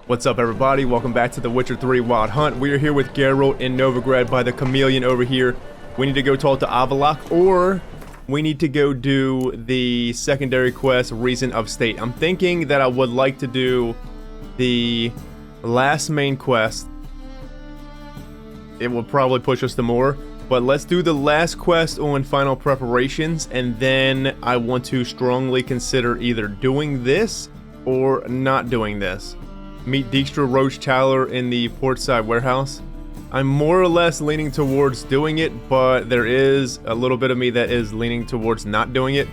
What's up, everybody? Welcome back to The Witcher 3 Wild Hunt. We are here with Geralt in Novigrad by the Chameleon over here. We need to go talk to Avallach, or we need to go do the secondary quest, Reason of State. I'm thinking that I would like to do the last main quest. It will probably push us to more, but let's do the last quest on final preparations, and then I want to strongly consider either doing this or not doing this. Meet Dijkstra Roach Taylor in the portside warehouse. I'm more or less leaning towards doing it, but there is a little bit of me that is leaning towards not doing it.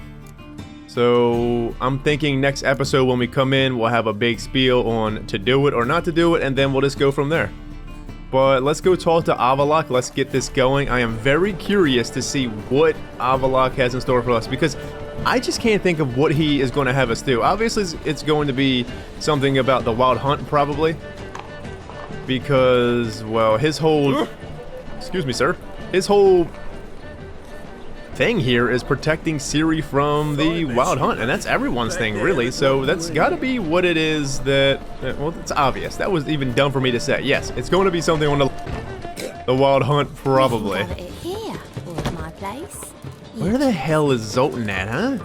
So I'm thinking next episode when we come in, we'll have a big spiel on to do it or not to do it, and then we'll just go from there. But let's go talk to Avallach. Let's get this going. I am very curious to see what Avallach has in store for us, because I just can't think of what he is going to have us do. Obviously, it's going to be something about the Wild Hunt, probably. Because, well, his whole... Excuse me, sir. His whole thing here is protecting Ciri from the Wild Hunt. And that's everyone's thing, really. So that's got to be what it is that... Well, it's obvious. That was even dumb for me to say. Yes, it's going to be something on the Wild Hunt, probably. Where the hell is Zoltan at, huh?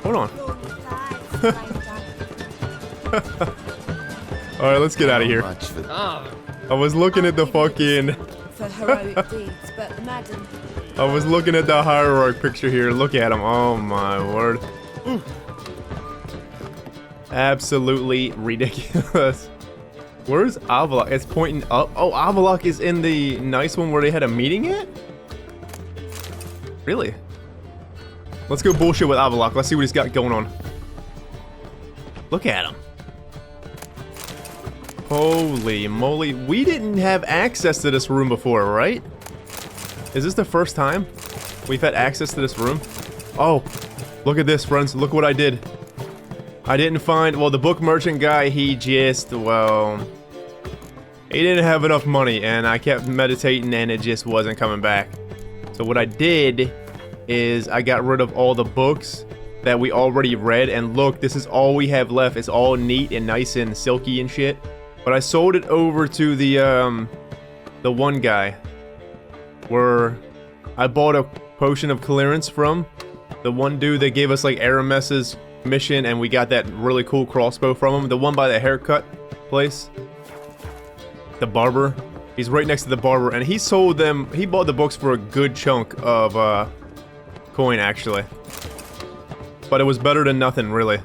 Hold on. Alright, let's get out of here. I was looking at the fucking... I was looking at the hierarch picture here. Look at him. Oh my word. Absolutely ridiculous. Where's Avallach? It's pointing up. Oh, Avallach is in the nice one where they had a meeting at? Really? Let's go bullshit with Avallach. Let's see what he's got going on. Look at him. Holy moly. We didn't have access to this room before, right? Is this the first time we've had access to this room? Oh, look at this, friends. Look what I did. I didn't find, well, the book merchant guy, he just, well, he didn't have enough money, and I kept meditating and it just wasn't coming back. So what I did is I got rid of all the books that we already read, and look, this is all we have left. It's all neat and nice and silky and shit. But I sold it over to the one guy where I bought a potion of clearance from the one dude that gave us like Arames's mission, and we got that really cool crossbow from him. The one by the haircut place. The barber. He's right next to the barber, and he sold them. He bought the books for a good chunk of coin, actually. But it was better than nothing, really.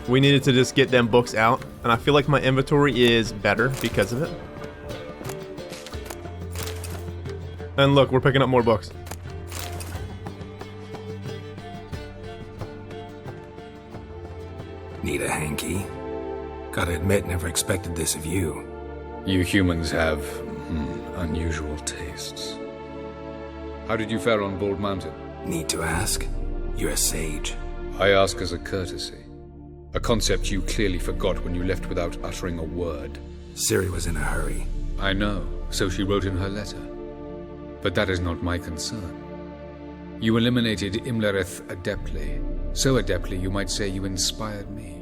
We needed to just get them books out, and I feel like my inventory is better because of it. And look, we're picking up more books. Need a hanky? Gotta admit, never expected this of you. You humans have unusual tastes. How did you fare on Bald Mountain? Need to ask? You're a sage. I ask as a courtesy. A concept you clearly forgot when you left without uttering a word. Ciri was in a hurry. I know, so she wrote in her letter. But that is not my concern. You eliminated Imlerith adeptly. So adeptly, you might say you inspired me.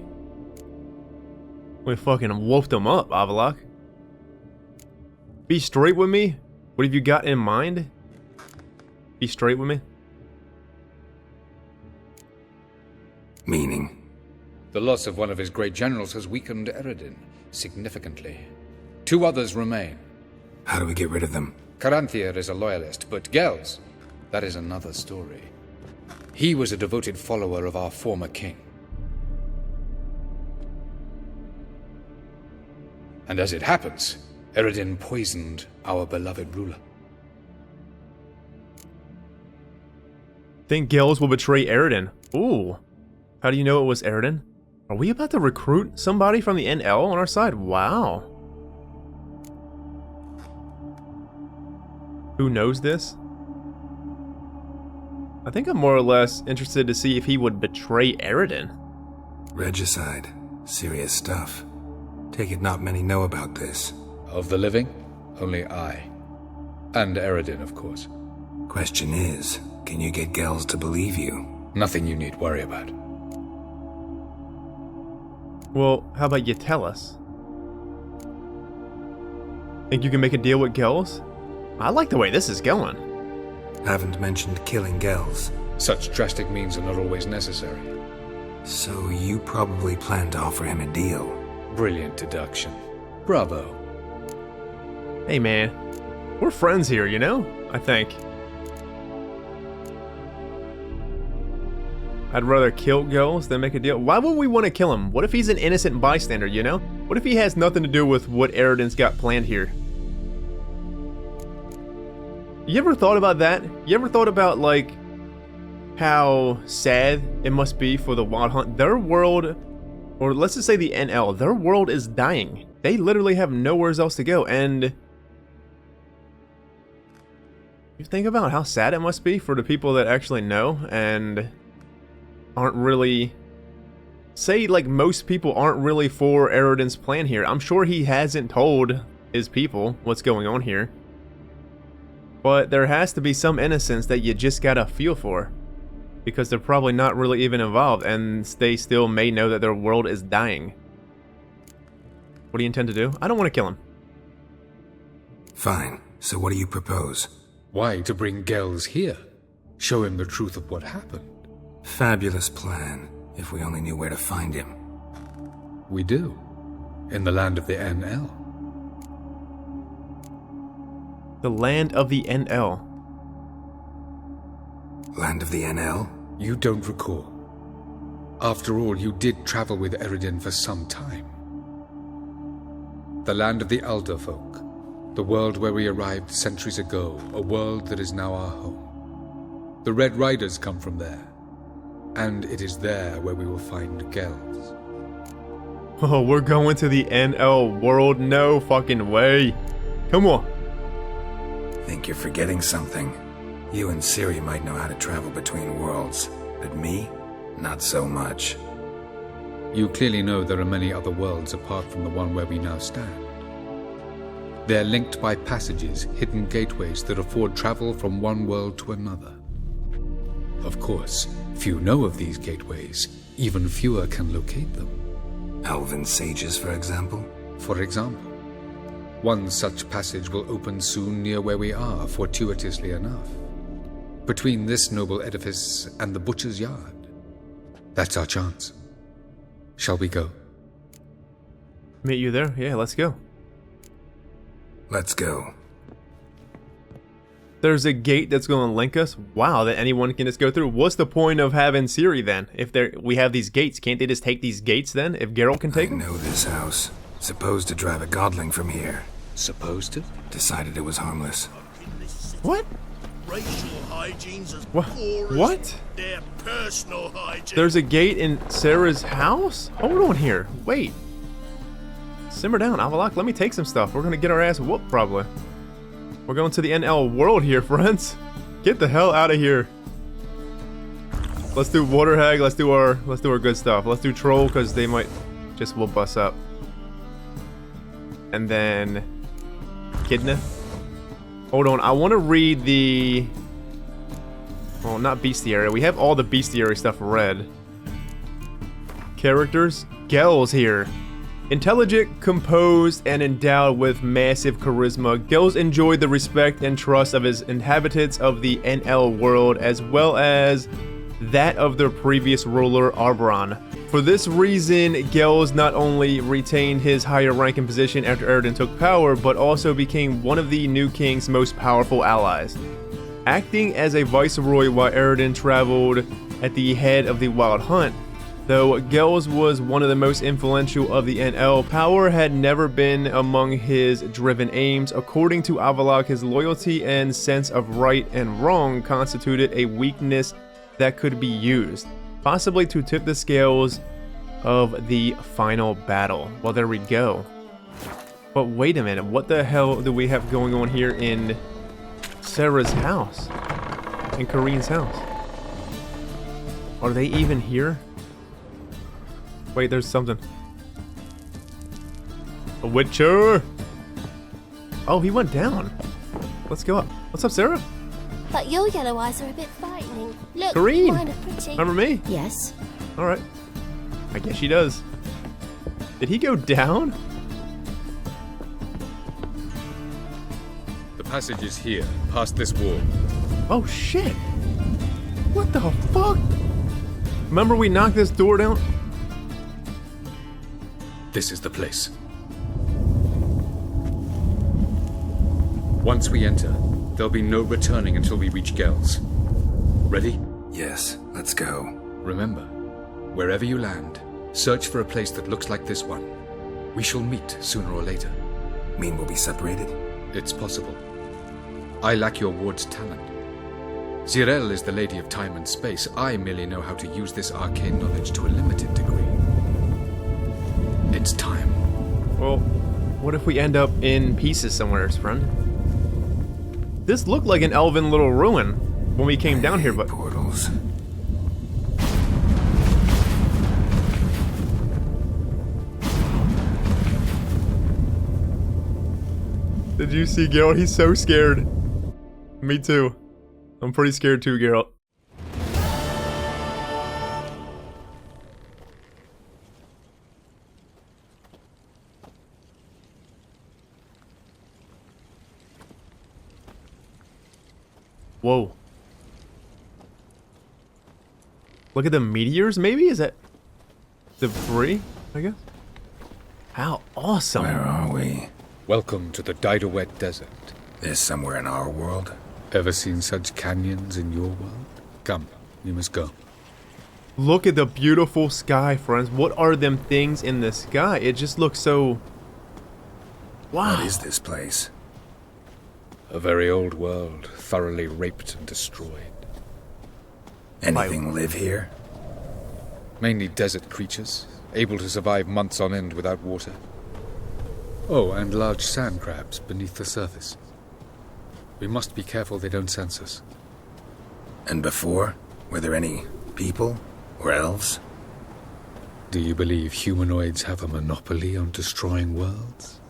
We fucking wolfed him up, Avallach. Be straight with me? What have you got in mind? Be straight with me? Meaning? The loss of one of his great generals has weakened Eredin significantly. 2 others remain. How do we get rid of them? Caranthir is a loyalist, but Gels, that is another story. He was a devoted follower of our former king. And as it happens, Eredin poisoned our beloved ruler. Think Gels will betray Eredin. Ooh. How do you know it was Eredin? Are we about to recruit somebody from the NL on our side? Wow. Who knows this? I think I'm more or less interested to see if he would betray Eredin. Regicide. Serious stuff. Take it not many know about this. Of the living, only I. And Eredin, of course. Question is, can you get Gels to believe you? Nothing you need worry about. Well, how about you tell us? Think you can make a deal with Gels? I like the way this is going. Haven't mentioned killing Gels. Such drastic means are not always necessary. So you probably plan to offer him a deal. Brilliant deduction. Bravo. Hey man, we're friends here, you know? I think. I'd rather kill Gels than make a deal. Why would we want to kill him? What if he's an innocent bystander, you know? What if he has nothing to do with what Eridan's got planned here? You ever thought about that? You ever thought about, like, how sad it must be for the Wild Hunt? Their world, or let's just say the NL, their world is dying. They literally have nowhere else to go, and you think about how sad it must be for the people that actually know and aren't really, say, like, most people aren't really for Eridan's plan here. I'm sure he hasn't told his people what's going on here, but there has to be some innocence that you just gotta feel for, because they're probably not really even involved, and they still may know that their world is dying. What do you intend to do? I don't want to kill him. Fine. So what do you propose? Why, to bring Gels here? Show him the truth of what happened. Fabulous plan, if we only knew where to find him. We do. In the land of the NL. The land of the NL. Land of the NL? You don't recall. After all, you did travel with Eridan for some time. The land of the Elder Folk. The world where we arrived centuries ago. A world that is now our home. The Red Riders come from there. And it is there where we will find Gels. Oh, we're going to the NL world? No fucking way. Come on. Think you're forgetting something. You and Ciri might know how to travel between worlds, but me, not so much. You clearly know there are many other worlds apart from the one where we now stand. They're linked by passages, hidden gateways that afford travel from one world to another. Of course, few know of these gateways. Even fewer can locate them. Elven sages, for example? For example. One such passage will open soon near where we are, fortuitously enough. Between this noble edifice and the butcher's yard. That's our chance. Shall we go? Meet you there? Yeah, let's go. Let's go. There's a gate that's going to link us? Wow, that anyone can just go through. What's the point of having Ciri then? If we have these gates, can't they just take these gates then? If Geralt can take them? I know this house. Supposed to drive a godling from here. Supposed to? Decided it was harmless. What? Racial hygiene's as What? poor as What? their personal hygiene. There's a gate in Sarah's house? Hold on here. Wait. Simmer down, Avallach. Let me take some stuff. We're going to get our ass whooped probably. We're going to the NL world here, friends. Get the hell out of here. Let's do water hag. Let's do our good stuff. Let's do troll because they might just whoop us up. And then Kidna. Hold on. I want to read the, well, not bestiary. We have all the bestiary stuff read. Characters. Gels here. Intelligent, composed, and endowed with massive charisma, Gels enjoyed the respect and trust of his inhabitants of the NL world, as well as that of their previous ruler, Arbron. For this reason, Gels not only retained his higher rank and position after Eridan took power, but also became one of the new king's most powerful allies. Acting as a viceroy while Eridan traveled at the head of the Wild Hunt, though Gels was one of the most influential of the NL, power had never been among his driven aims. According to Avallach, his loyalty and sense of right and wrong constituted a weakness that could be used, possibly to tip the scales of the final battle. Well, there we go. But wait a minute, what the hell do we have going on here in Sarah's house? In Kareen's house? Are they even here? Wait, there's something. A Witcher! Oh, he went down. Let's go up. What's up, Sarah? But your yellow eyes are a bit frightening. Look, Kareen! mine are pretty. Remember me? Yes. Alright. I guess she does. Did he go down? The passage is here, past this wall. Oh shit! What the fuck? Remember we knocked this door down? This is the place. Once we enter, there'll be no returning until we reach Gel's. Ready? Yes, let's go. Remember, wherever you land, search for a place that looks like this one. We shall meet sooner or later. Mean we'll be separated? It's possible. I lack your ward's talent. Zirel is the lady of time and space. I merely know how to use this arcane knowledge to a limited degree. It's time. Well, what if we end up in pieces somewhere, friend? This looked like an elven little ruin when we came down here, but... Portals. Did you see Geralt? He's so scared. Me too. I'm pretty scared too, Geralt. Whoa. Look at the meteors, maybe? Is that debris, I guess? How awesome. Where are we? Welcome to the Didowet Desert. This somewhere in our world? Ever seen such canyons in your world? Come, you must go. Look at the beautiful sky, friends. What are them things in the sky? It just looks so... Wow. What is this place? A very old world, thoroughly raped and destroyed. Anything live here? Mainly desert creatures, able to survive months on end without water. Oh, and large sand crabs beneath the surface. We must be careful they don't sense us. And before? Were there any people? Or elves? Do you believe humanoids have a monopoly on destroying worlds?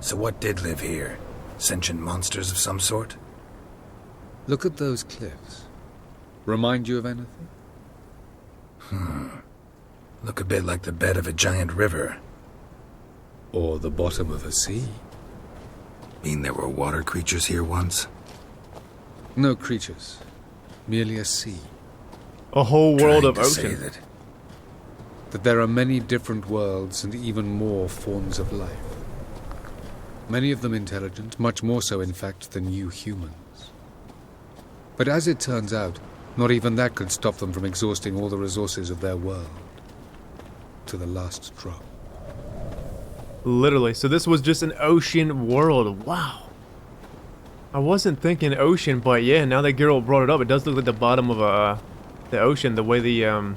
So what did live here? Sentient monsters of some sort? Look at those cliffs. Remind you of anything? Look a bit like the bed of a giant river. Or the bottom of a sea? Mean there were water creatures here once? No creatures. Merely a sea. A whole world Trying of to say ocean. That there are many different worlds and even more forms of life. Many of them intelligent, much more so in fact than you humans. But as it turns out, not even that could stop them from exhausting all the resources of their world. To the last drop. Literally. So this was just an ocean world. Wow. I wasn't thinking ocean, but yeah, now that Geralt brought it up, it does look like the bottom of the ocean, the way the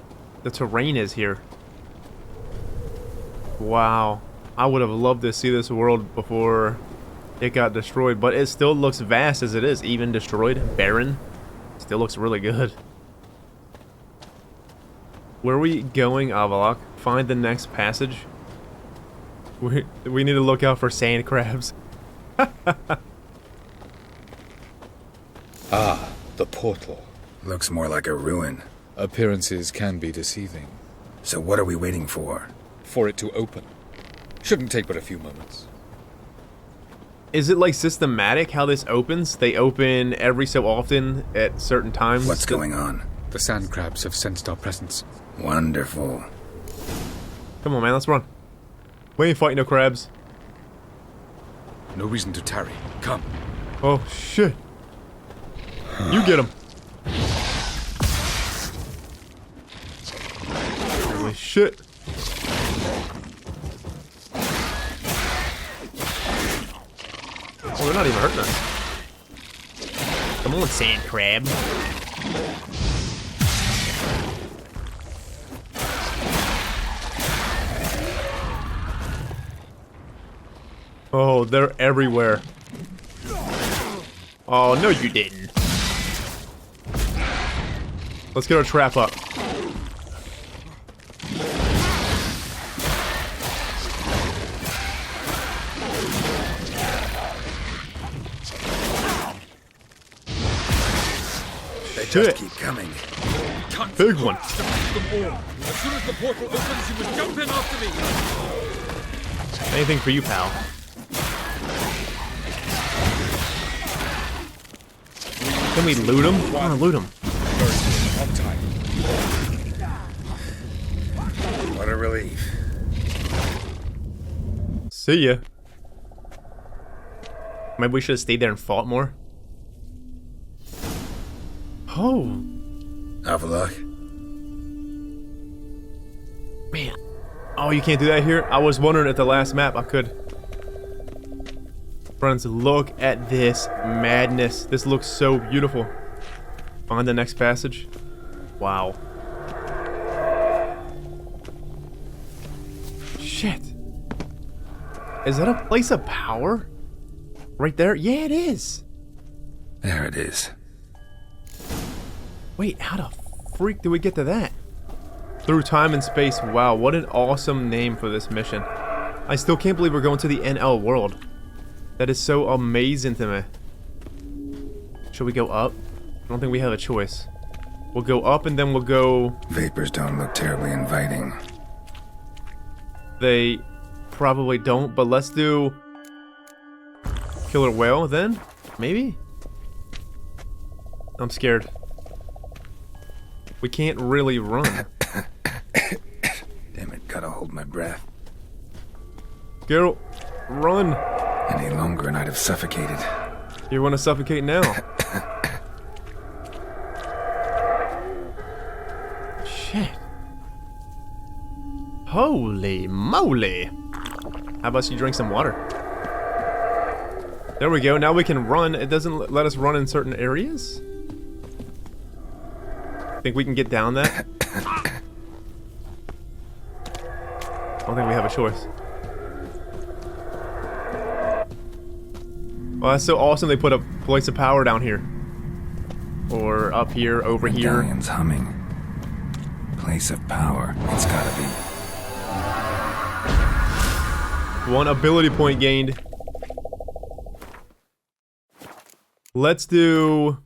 terrain is here. Wow. I would have loved to see this world before it got destroyed, but it still looks vast as it is, even destroyed, barren. Still looks really good. Where are we going, Avallach? Find the next passage? We need to look out for sand crabs. Ah, the portal. Looks more like a ruin. Appearances can be deceiving. So what are we waiting for? For it to open. Shouldn't take but a few moments. Is it like systematic how this opens? They open every so often at certain times? What's going on? The sand crabs have sensed our presence. Wonderful. Come on, man, let's run. We ain't fighting no crabs. No reason to tarry. Come. Oh, shit. You get him. Holy shit. Oh, they're not even hurting us. Come on, sand crab. Oh, they're everywhere. Oh, no you didn't. Let's get our trap up. They just keep coming. Big one. As soon as the portal opens, you must jump in after me. Anything for you, pal. Can we loot him? I want to loot him. Very good. On time. What a relief. See ya. Maybe we should have stayed there and fought more. Oh, Avalok. man. Oh, you can't do that here? I was wondering at the last map I could. Friends, look at this madness. This looks so beautiful. Find the next passage. Wow. Shit. Is that a place of power? Right there? Yeah, it is. There it is. Wait, how the freak do we get to that? Through time and space. Wow, what an awesome name for this mission. I still can't believe we're going to the NL world. That is so amazing to me. Should we go up? I don't think we have a choice. We'll go up and then we'll go... Vapors don't look terribly inviting. They probably don't, but let's do... Killer whale then? Maybe? I'm scared. We can't really run. Damn it, gotta hold my breath. Geralt, run! Any longer and I'd have suffocated. You want to suffocate now? Shit. Holy moly! How about you drink some water? There we go, now we can run. It doesn't let us run in certain areas? Think we can get down that? I don't think we have a choice. Well, that's so awesome they put a place of power down here. Or up here, over here. Medallion's humming. Place of power. It's gotta be. One ability point gained. Let's do...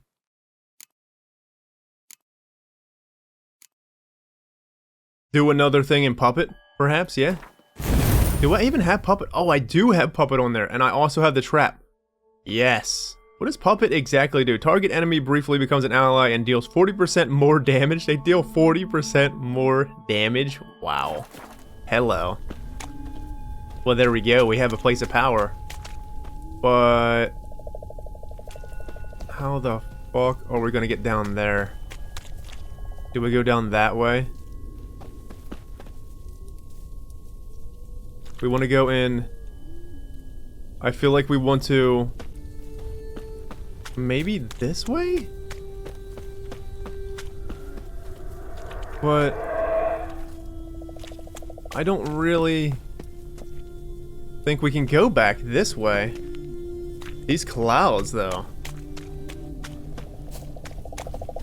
Do another thing in Puppet, perhaps, yeah? Do I even have Puppet? Oh, I do have Puppet on there, and I also have the Trap. Yes. What does Puppet exactly do? Target enemy briefly becomes an ally and deals 40% more damage. They deal 40% more damage? Wow. Hello. Well, there we go. We have a place of power. But... how the fuck are we gonna get down there? Do we go down that way? We want to go in... I feel like we want to... maybe this way? But... I don't really... think we can go back this way. These clouds, though.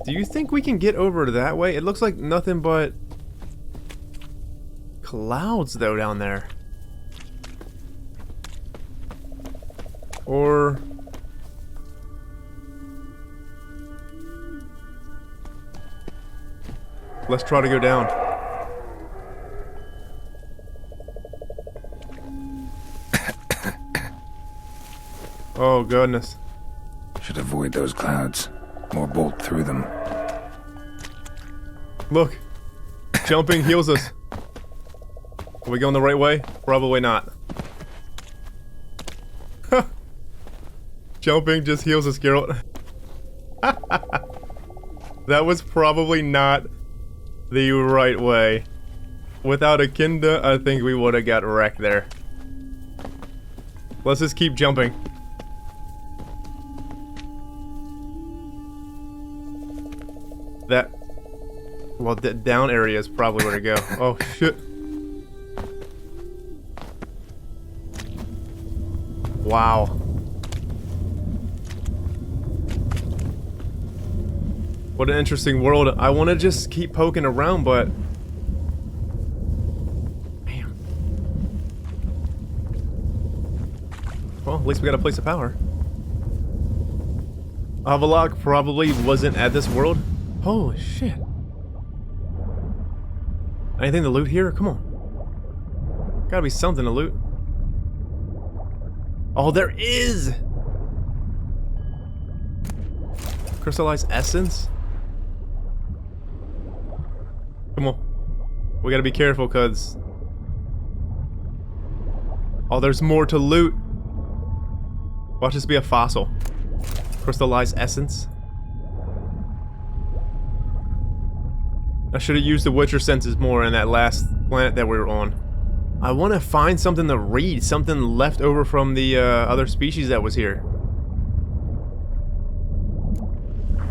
Do you think we can get over that way? It looks like nothing but... clouds, though, down there. Or... let's try to go down. Oh, goodness. Should avoid those clouds. Or bolt through them. Look. Jumping heals us. Are we going the right way? Probably not. Jumping just heals us, Geralt. That was probably not the right way. Without a Kinda, I think we would have got wrecked there. Let's just keep jumping. That... well, the down area is probably where to go. Oh, shit. Wow. What an interesting world. I want to just keep poking around, but... man. Well, at least we got a place of power. Avallach probably wasn't at this world. Holy shit. Anything to loot here? Come on. Gotta be something to loot. Oh, there is! Crystallized essence? Come on. We gotta be careful, cuz... Oh, there's more to loot. Watch this be a fossil. Crystallized essence. I should have used the Witcher senses more in that last planet that we were on. I want to find something to read, something left over from the other species that was here.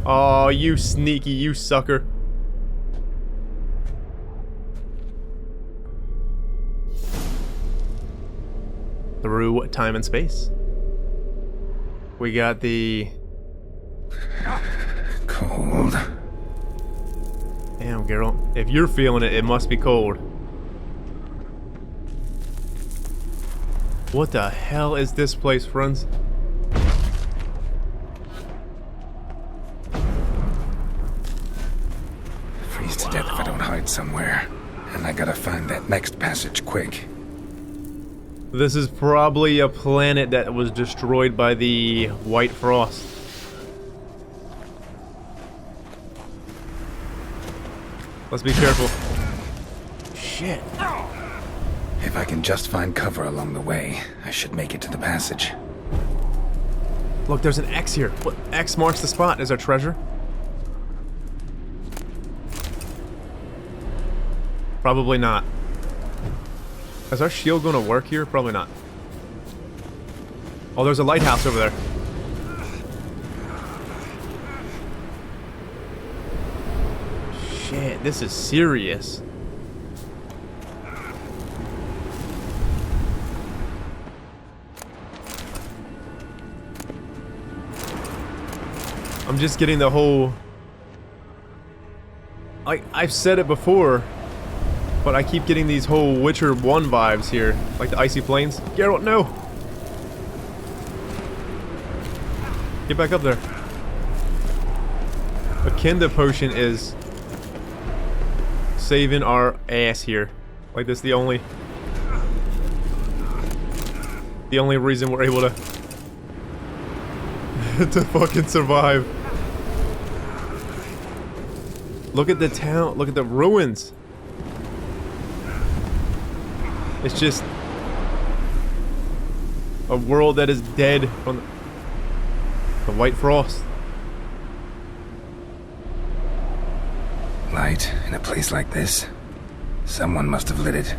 Oh, you sneaky, you sucker. Through time and space. We got the... Cold. Damn, Geralt. If you're feeling it, it must be cold. What the hell is this place, friends? Freeze to death if I don't hide somewhere. And I gotta find that next passage quick. This is probably a planet that was destroyed by the White Frost. Let's be careful. Shit. If I can just find cover along the way, I should make it to the passage. Look, there's an X here. What? X marks the spot. Is our treasure? Probably not. Is our shield going to work here? Probably not. Oh, there's a lighthouse over there. Shit, this is serious. I'm just getting the whole... I've said it before, but I keep getting these whole Witcher 1 vibes here. Like the icy plains. Geralt, no! Get back up there. A Kinda potion is saving our ass here. Like this the only reason we're able to to fucking survive. Look at the town, look at the ruins. It's just a world that is dead from the White Frost. Light in a place like this? Someone must have lit it.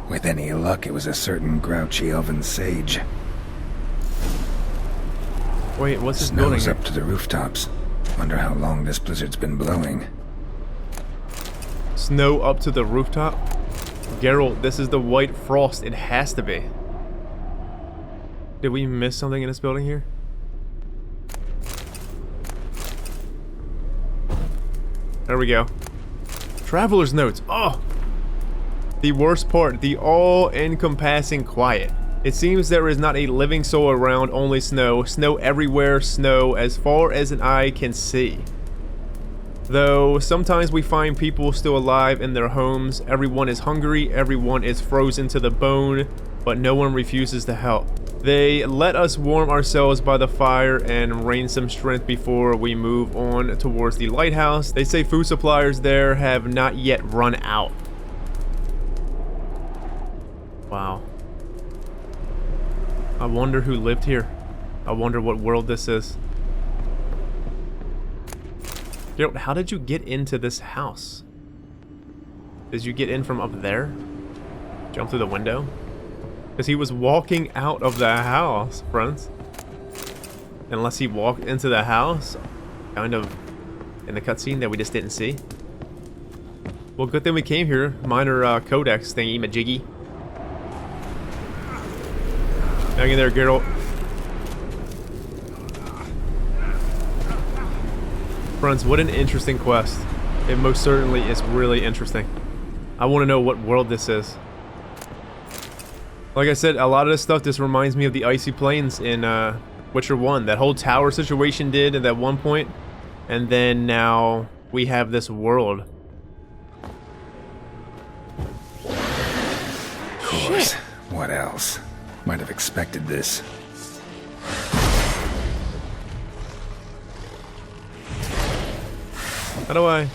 With any luck, it was a certain grouchy elven sage. Wait, what's this building Snow's here? up to the rooftops. Wonder how long this blizzard's been blowing. Snow up to the rooftop? Geralt, this is the White Frost. It has to be. Did we miss something in this building here? There we go. Traveler's notes. Oh! The worst part, the all-encompassing quiet. It seems there is not a living soul around, only snow. Snow everywhere, snow as far as an eye can see. Though sometimes we find people still alive in their homes. Everyone is hungry, everyone is frozen to the bone, but no one refuses to help. They let us warm ourselves by the fire and rain some strength before we move on towards the lighthouse. They say food suppliers there have not yet run out. Wow. I wonder who lived here. I wonder what world this is. Geralt, how did you get into this house? Did you get in from up there? Jump through the window? Because he was walking out of the house, friends. Unless he walked into the house, kind of in the cutscene that we just didn't see. Well, good thing we came here. Minor codex thingy, majiggy. Hang in there, Geralt. Friends, what an interesting quest. It most certainly is really interesting. I want to know what world this is. Like I said, a lot of this stuff just reminds me of the icy plains in Witcher 1. That whole tower situation did at that one point. And then now we have this world. course. What else? Might have expected this. How do I...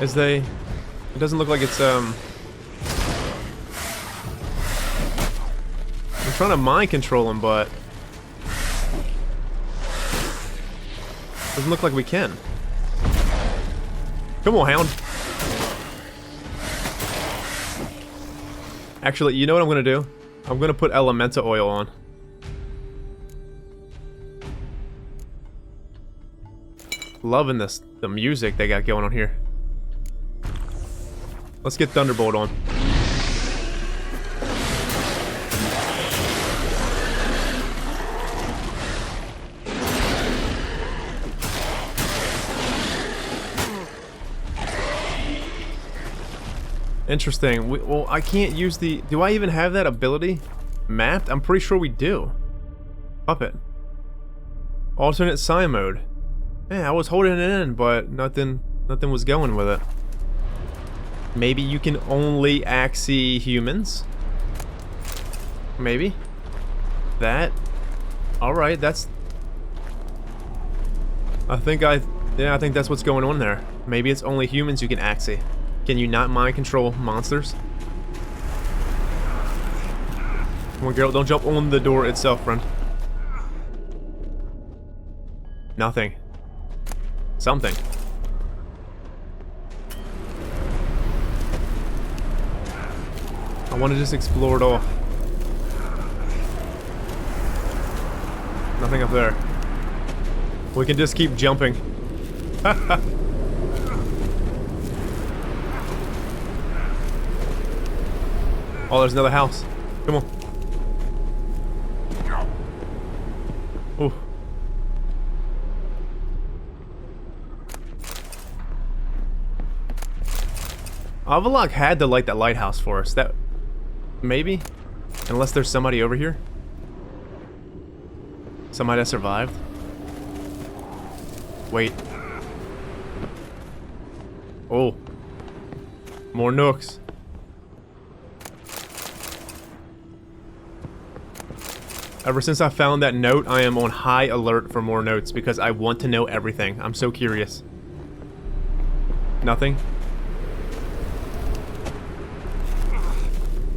As they... It doesn't look like it's, I'm trying to mind control them, but... Doesn't look like we can. Come on, Hound. Actually, you know what I'm gonna do? I'm gonna put elemental oil on. Loving this, the music they got going on here. Let's get Thunderbolt on. Interesting. Well, I can't use the... Do I even have that ability mapped? I'm pretty sure we do. Puppet. Alternate sign mode. Yeah, I was holding it in, but nothing was going with it. Maybe you can only axie humans? Maybe? That? Alright, that's... I think that's what's going on there. Maybe it's only humans you can axie. Can you not mind control monsters? Come on, Geralt, don't jump on the door itself, friend. Nothing. Something. I want to just explore it all. Nothing up there. We can just keep jumping. Oh, there's another house. Come on. Ooh. Avallach had to light that lighthouse for us. That... Maybe? Unless there's somebody over here. Somebody that survived. Wait. Oh. More nooks. Ever since I found that note, I am on high alert for more notes because I want to know everything. I'm so curious. Nothing?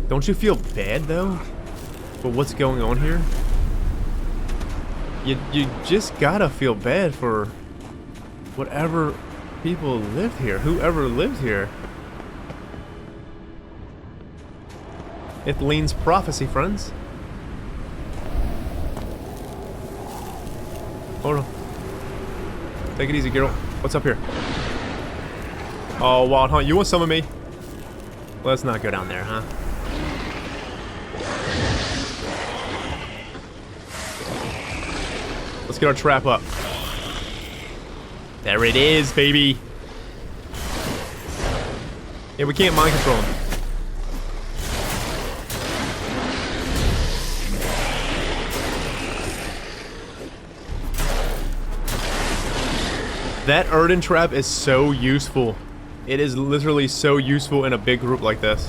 Don't you feel bad, though? For what's going on here? You just gotta feel bad for whatever people lived here. Whoever lived here. Ithleen's prophecy, friends. Hold on. Take it easy, Geralt. What's up here? Oh, Wild Hunt, you want some of me? Let's not go down there, huh? Let's get our trap up. There it is, baby. Yeah, we can't mind control him. That Erden trap is so useful. It is literally so useful in a big group like this.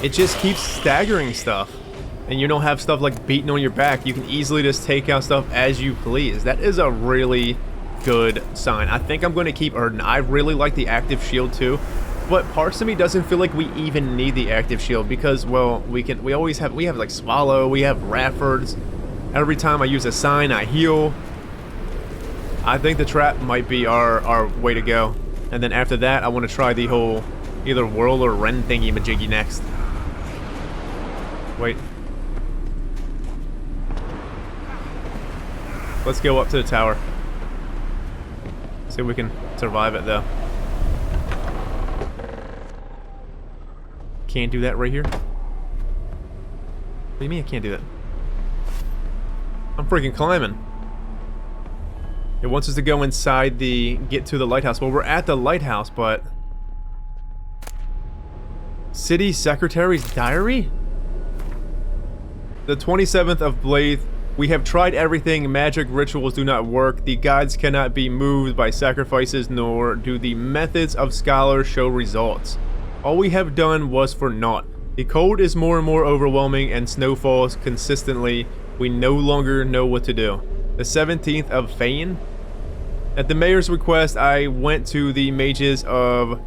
It just keeps staggering stuff. And you don't have stuff like beating on your back. You can easily just take out stuff as you please. That is a really good sign. I think I'm going to keep Erden. I really like the active shield too. But parts of me doesn't feel like we even need the active shield because, well, we have like Swallow, we have Raffords. Every time I use a sign, I heal. I think the trap might be our way to go. And then after that, I want to try the whole either whirl or rend thingy-majiggy next. Wait. Let's go up to the tower. See if we can survive it, though. Can't do that right here? What do you mean I can't do that? I'm freaking climbing. It wants us to go inside get to the lighthouse. Well, we're at the lighthouse, but... City Secretary's diary? The 27th of Blythe, We have tried everything. Magic rituals do not work. The gods cannot be moved by sacrifices, nor do the methods of scholars show results. All we have done was for naught. The cold is more and more overwhelming and snow falls consistently. We no longer know what to do. The 17th of Fane? At the mayor's request, I went to the mages of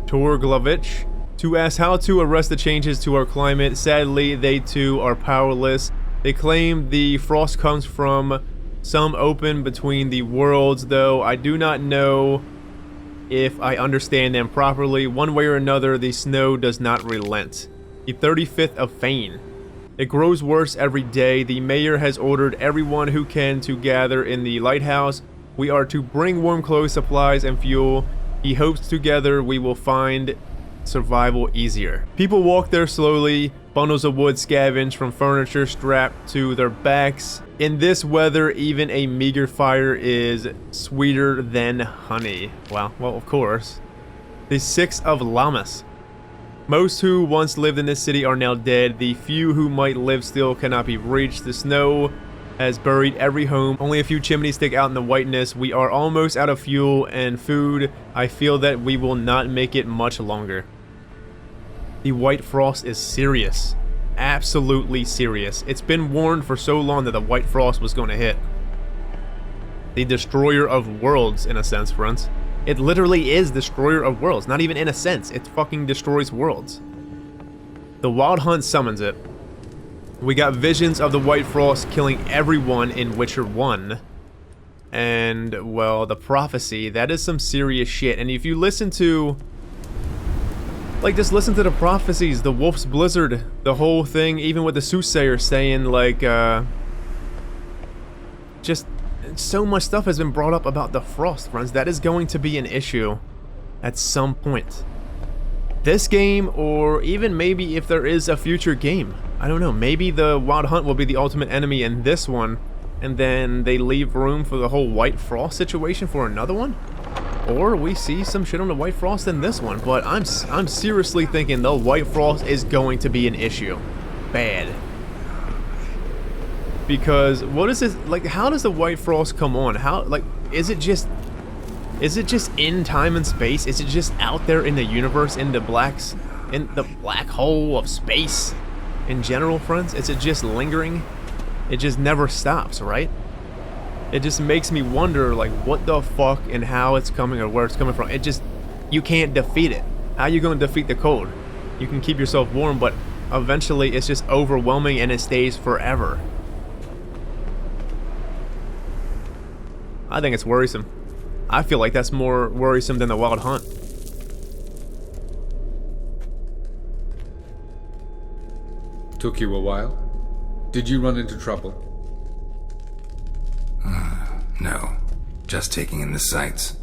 Torglovich to ask how to arrest the changes to our climate. Sadly, they too are powerless. They claim the frost comes from some open between the worlds, though I do not know if I understand them properly. One way or another, the snow does not relent. The 35th of Fane. It grows worse every day. The mayor has ordered everyone who can to gather in the lighthouse. We are to bring warm clothes, supplies, and fuel. He hopes together we will find survival easier. People walk there slowly. Bundles of wood scavenge from furniture strapped to their backs. In this weather, even a meager fire is sweeter than honey. Well, of course. The 6th of Lammas. Most who once lived in this city are now dead. The few who might live still cannot be reached. The snow has buried every home. Only a few chimneys stick out in the whiteness. We are almost out of fuel and food. I feel that we will not make it much longer. The white frost is serious. Absolutely serious. It's been warned for so long that the white frost was going to hit. The destroyer of worlds, in a sense, friends. It literally is destroyer of worlds. Not even in a sense. It fucking destroys worlds. The Wild Hunt summons it. We got visions of the white frost killing everyone in Witcher 1. And, well, the prophecy, that is some serious shit. And if you listen to... like, just listen to the prophecies, the Wolf's Blizzard, the whole thing, even with the soothsayer saying, like, just so much stuff has been brought up about the frost, friends. That is going to be an issue at some point. This game, or even maybe if there is a future game. I don't know, maybe the Wild Hunt will be the ultimate enemy in this one, and then they leave room for the whole white frost situation for another one? Or we see some shit on the white frost in this one, but I'm seriously thinking the white frost is going to be an issue. Bad. Because what is this, like, how does the white frost come on? How, like, is it just in time and space? Is it just out there in the universe, in the black hole of space in general, friends? Is it just lingering? It just never stops, right? It just makes me wonder, like, what the fuck and how it's coming or where it's coming from. It just, you can't defeat it. How are you going to defeat the cold? You can keep yourself warm, but eventually it's just overwhelming and it stays forever. I think it's worrisome. I feel like that's more worrisome than the Wild Hunt. Took you a while? Did you run into trouble? No, just taking in the sights.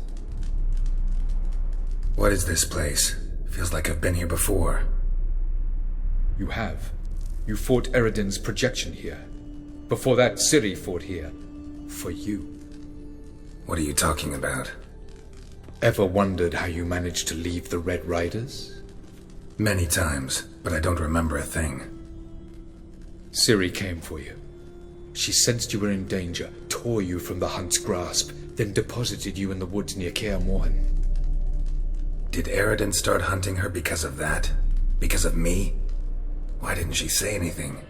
What is this place? Feels like I've been here before. You have. You fought Eredin's projection here. Before that, Ciri fought here. For you. What are you talking about? Ever wondered how you managed to leave the Red Riders? Many times, but I don't remember a thing. Ciri came for you. She sensed you were in danger, tore you from the Hunt's grasp, then deposited you in the woods near Kaer Morhen. Did Eredin start hunting her because of that? Because of me? Why didn't she say anything?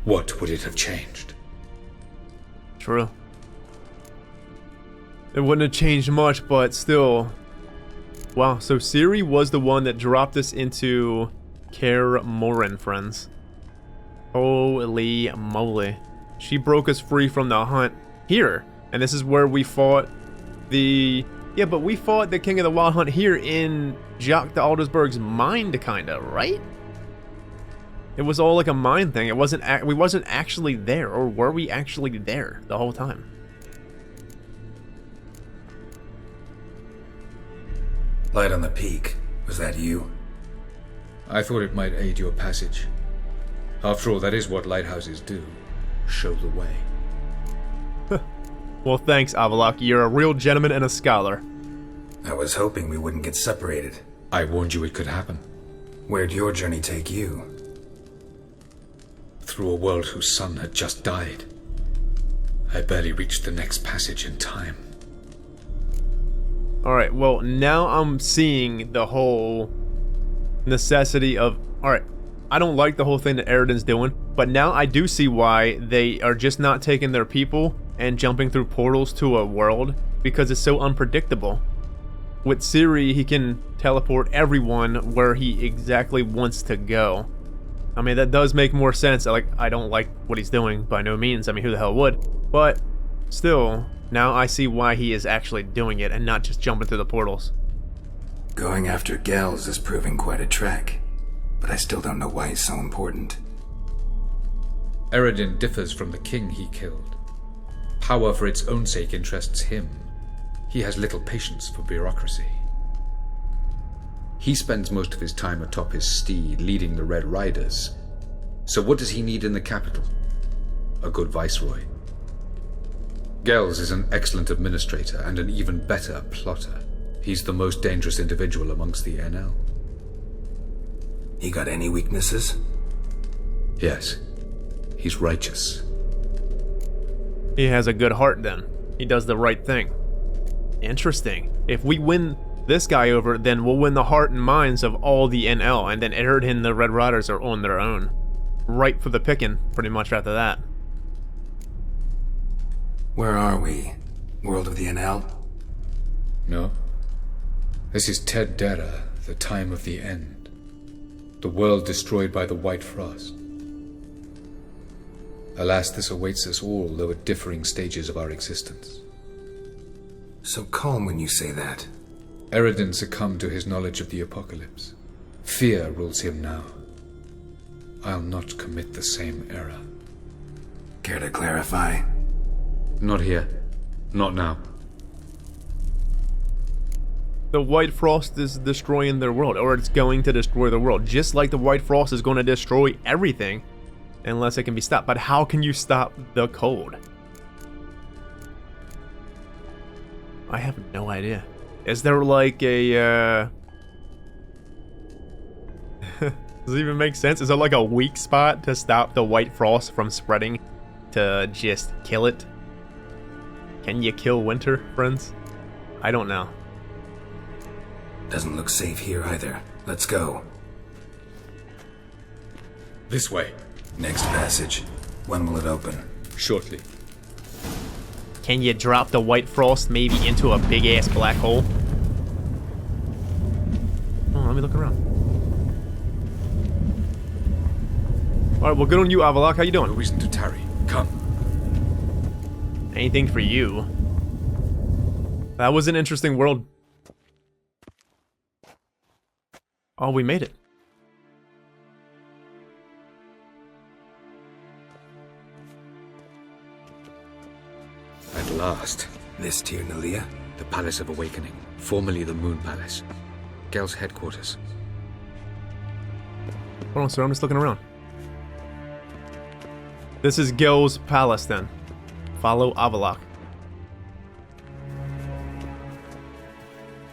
What would it have changed? True. It wouldn't have changed much, but still. Wow, so Ciri was the one that dropped us into Kaer Morhen, friends. Holy moly. She broke us free from the hunt here. And this is where we fought the... yeah, but we fought the King of the Wild Hunt here in Jacques de Aldersberg's mind, kinda, right? It was all like a mind thing. It wasn't... we wasn't actually there, or were we actually there the whole time? Light on the peak. Was that you? I thought it might aid your passage. After all, that is what lighthouses do. Show the way. Well, thanks, Avallach. You're a real gentleman and a scholar. I was hoping we wouldn't get separated. I warned you it could happen. Where'd your journey take you? Through through a world whose son had just died. I barely reached the next passage in time. Alright, well, now I'm seeing the whole necessity of... Alright, I don't like the whole thing that Eridan's doing, but now I do see why they are just not taking their people and jumping through portals to a world, because it's so unpredictable. With Ciri, he can teleport everyone where he exactly wants to go. I mean, that does make more sense. Like, I don't like what he's doing, by no means. I mean, who the hell would? But, still, now I see why he is actually doing it and not just jumping through the portals. Going after Gels is proving quite a trek, but I still don't know why he's so important. Eredin differs from the king he killed. Power for its own sake interests him. He has little patience for bureaucracy. He spends most of his time atop his steed, leading the Red Riders. So what does he need in the capital? A good viceroy. Gels is an excellent administrator and an even better plotter. He's the most dangerous individual amongst the NL. He got any weaknesses? Yes. He's righteous. He has a good heart then. He does the right thing. Interesting. If we win this guy over, then we'll win the heart and minds of all the NL, and then Ered and the Red Riders are on their own. Right for the picking, pretty much after that. Where are we? World of the NL? No. This is Ted Dera, the time of the end. The world destroyed by the White Frost. Alas, this awaits us all, though at differing stages of our existence. So calm when you say that. Eredin succumbed to his knowledge of the apocalypse. Fear rules him now. I'll not commit the same error. Care to clarify? Not here. Not now. The White Frost is destroying their world, or it's going to destroy the world, just like the White Frost is going to destroy everything, unless it can be stopped. But how can you stop the cold? I have no idea. Is there like a, does it even make sense? Is there like a weak spot to stop the White Frost from spreading to just kill it? Can you kill winter, friends? I don't know. Doesn't look safe here either. Let's go. This way. Next passage. When will it open? Shortly. Can you drop the White Frost maybe into a big-ass black hole? Oh, let me look around. Alright, well, good on you, Avalok. How you No doing? reason to tarry. Come. Anything for you. That was an interesting world. Oh, we made it. At last. This Tir Nalia? The Palace of Awakening, formerly the Moon Palace. Gel's headquarters. Hold on, sir. I'm just looking around. This is Gel's palace, then. Follow Avallach.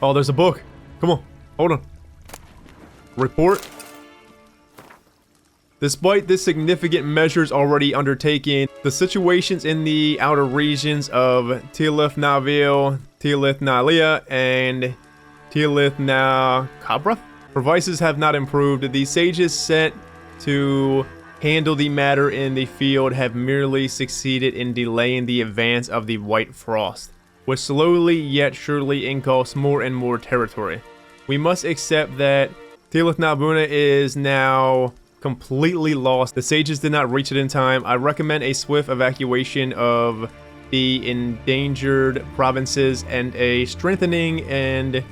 Oh, there's a book. Come on. Hold on. Report. Despite the significant measures already undertaken, the situations in the outer regions of Tilith Navil, Tilith Nalia, and Tilith Na Kabra provisos have not improved. The sages sent to handle the matter in the field have merely succeeded in delaying the advance of the White Frost, which slowly yet surely engulfs more and more territory. We must accept that Tilith Nabuna is now completely lost. The sages did not reach it in time. I recommend a swift evacuation of the endangered provinces and a strengthening and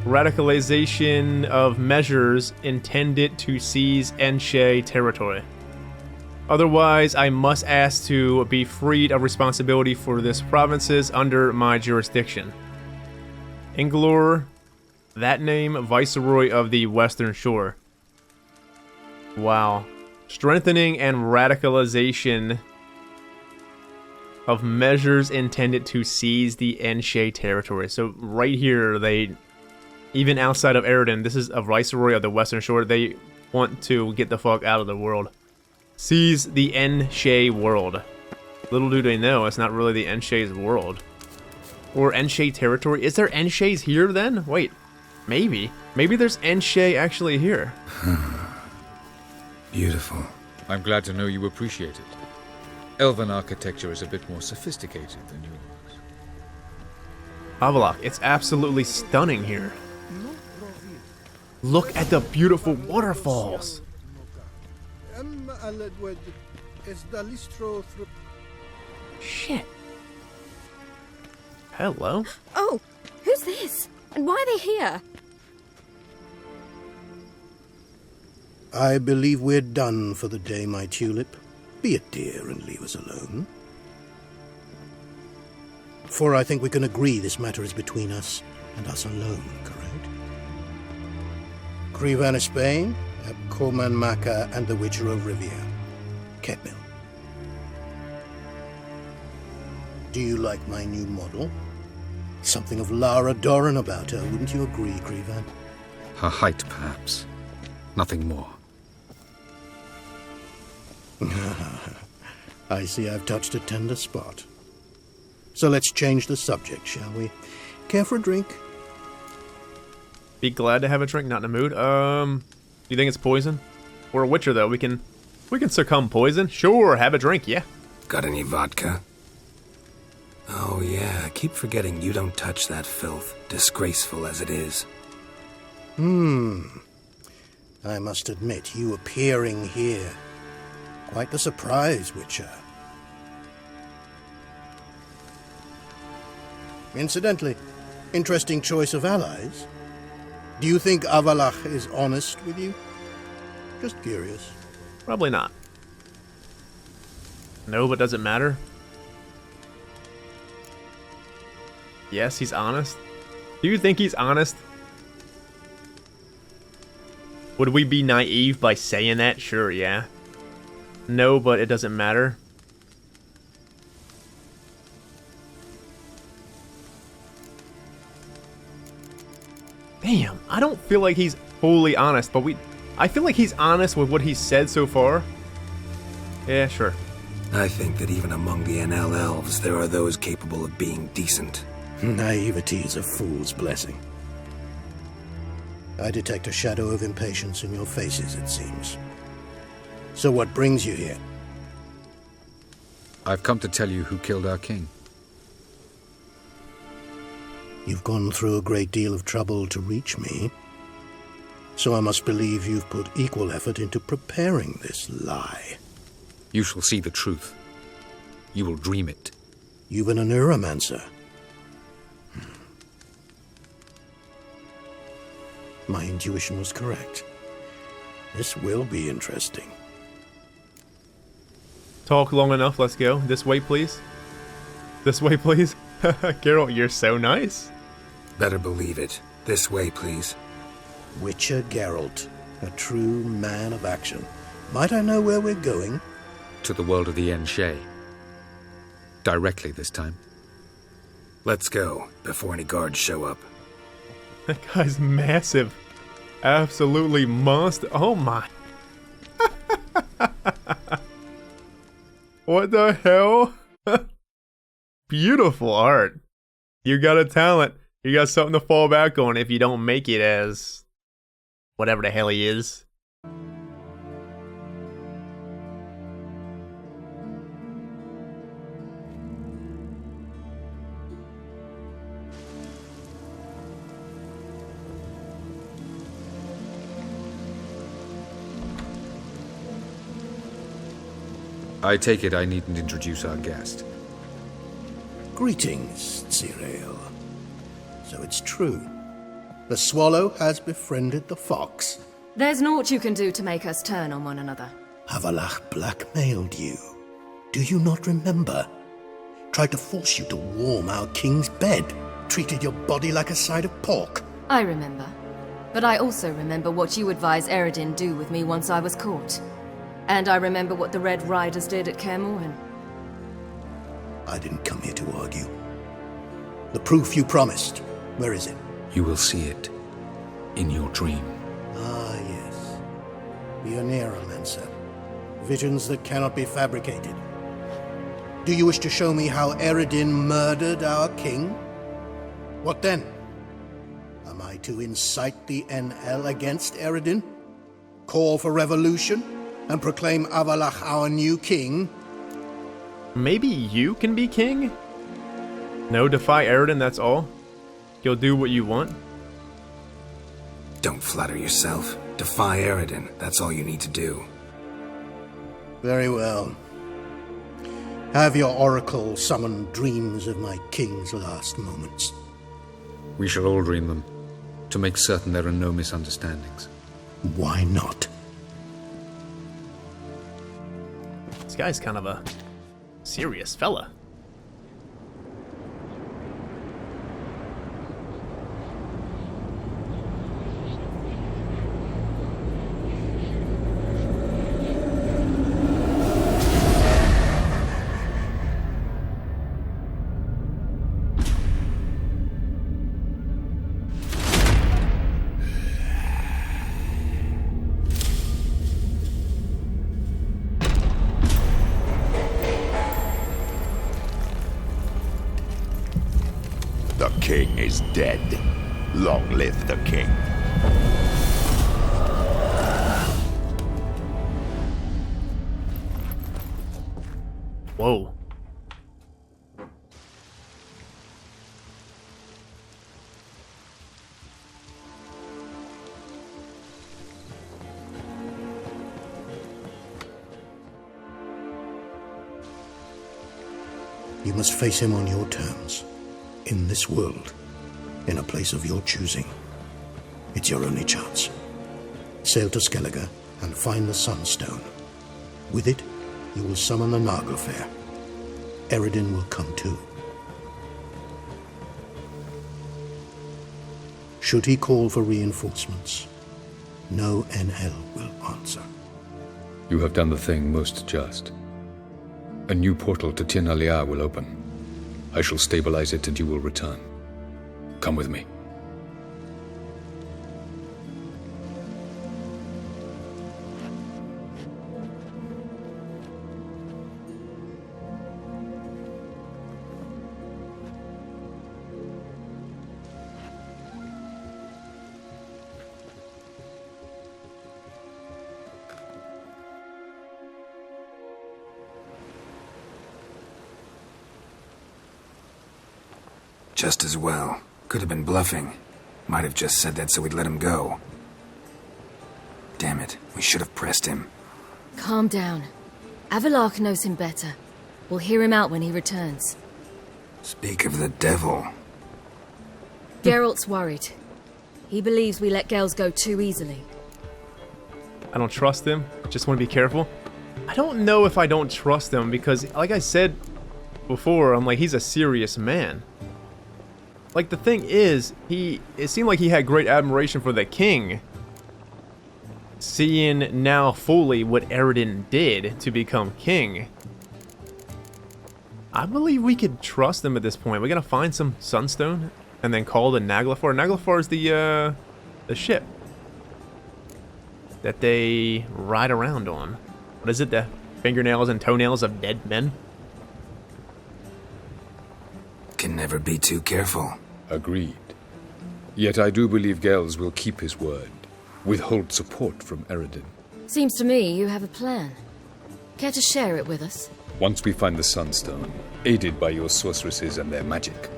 radicalization of measures intended to seize Enshe territory. Otherwise, I must ask to be freed of responsibility for this provinces under my jurisdiction. Inglor, that name, Viceroy of the Western Shore. Wow. Strengthening and radicalization of measures intended to seize the Enshe territory. So right here, they, even outside of Eredin, this is a Viceroy of the Western Shore. They want to get the fuck out of the world. sees the Enshe world. Little do they know, it's not really the Enshe's world. Or Enshe territory. Is there Enshes here then? Wait, maybe. Maybe there's Enshe actually here. Beautiful. I'm glad to know you appreciate it. Elven architecture is a bit more sophisticated than yours. Avallach, it's absolutely stunning here. Look at the beautiful waterfalls. Shit. Hello? Oh, who's this? And why are they here? I believe we're done for the day, my tulip. Be a dear and leave us alone. For I think we can agree this matter is between us and us alone, correct? Krivan of Spain, Abkoman Maka, and the Witcher of Rivia. Ketmil. Do you like my new model? Something of Lara Doran about her, wouldn't you agree, Krivan? Her height, perhaps. Nothing more. I see I've touched a tender spot. So let's change the subject, shall we? Care for a drink? Be glad to have a drink, not in a mood. You think it's poison? We're a witcher though, we can succumb poison. Sure, have a drink, yeah. Got any vodka? Oh yeah, I keep forgetting you don't touch that filth, disgraceful as it is. I must admit, you appearing here. Quite the surprise, Witcher. Incidentally, interesting choice of allies. Do you think Avallach is honest with you? Just curious. Probably not. No, but does it matter? Yes, he's honest. Do you think he's honest? Would we be naive by saying that? Sure, yeah. No, but it doesn't matter. Damn, I don't feel like he's wholly honest, but I feel like he's honest with what he's said so far. Yeah, sure. I think that even among the NL elves, there are those capable of being decent. Naivety is a fool's blessing. I detect a shadow of impatience in your faces, it seems. So what brings you here? I've come to tell you who killed our king. You've gone through a great deal of trouble to reach me. So I must believe you've put equal effort into preparing this lie. You shall see the truth. You will dream it. You've been a neuromancer. My intuition was correct. This will be interesting. Talk long enough, let's go. This way, please. This way, please. Geralt, you're so nice. Better believe it. This way, please. Witcher Geralt, a true man of action. Might I know where we're going? To the world of the Enshe. Directly this time. Let's go, before any guards show up. That guy's massive. Absolutely monster. Oh my. What the hell? Beautiful art. You got a talent. You got something to fall back on if you don't make it as whatever the hell he is. I take it I needn't introduce our guest. Greetings, Cyril. So it's true. The swallow has befriended the fox. There's naught you can do to make us turn on one another. Avallach blackmailed you. Do you not remember? Tried to force you to warm our king's bed. Treated your body like a side of pork. I remember. But I also remember what you advised Eredin do with me once I was caught. And I remember what the Red Riders did at Kaer Morhen. I didn't come here to argue. The proof you promised, where is it? You will see it in your dream. Ah, yes. The neuromancer. Visions that cannot be fabricated. Do you wish to show me how Eredin murdered our king? What then? Am I to incite the NL against Eredin? Call for revolution? And proclaim Avallach our new king? Maybe you can be king? No, defy Eredin, that's all? You'll do what you want? Don't flatter yourself. Defy Eredin. That's all you need to do. Very well. Have your oracle summon dreams of my king's last moments. We shall all dream them, to make certain there are no misunderstandings. Why not? This guy's kind of a serious fella. The king is dead. Long live the king. Whoa. You must face him on your terms. In this world. In a place of your choosing. It's your only chance. Sail to Skellige and find the Sunstone. With it, you will summon the Naglfar. Eredin will come too. Should he call for reinforcements, no NL will answer. You have done the thing most just. A new portal to Tir na Liar will open. I shall stabilize it and you will return. Come with me. Just as well. Could have been bluffing. Might have just said that so we'd let him go. Damn it, we should have pressed him. Calm down. Avallach knows him better. We'll hear him out when he returns. Speak of the devil. Geralt's worried. He believes we let girls go too easily. I don't trust him. Just want to be careful. I don't know if I don't trust him because, like I said before, I'm like, he's a serious man. Like, the thing is, it seemed like he had great admiration for the king. Seeing now fully what Eredin did to become king. I believe we could trust him at this point. We're gonna find some Sunstone and then call the Naglfar. Naglfar is the ship that they ride around on. What is it? The fingernails and toenails of dead men? Can never be too careful. Agreed. Yet I do believe Gels will keep his word. Withhold support from Eredin. Seems to me you have a plan. Care to share it with us? Once we find the Sunstone, aided by your sorceresses and their magic,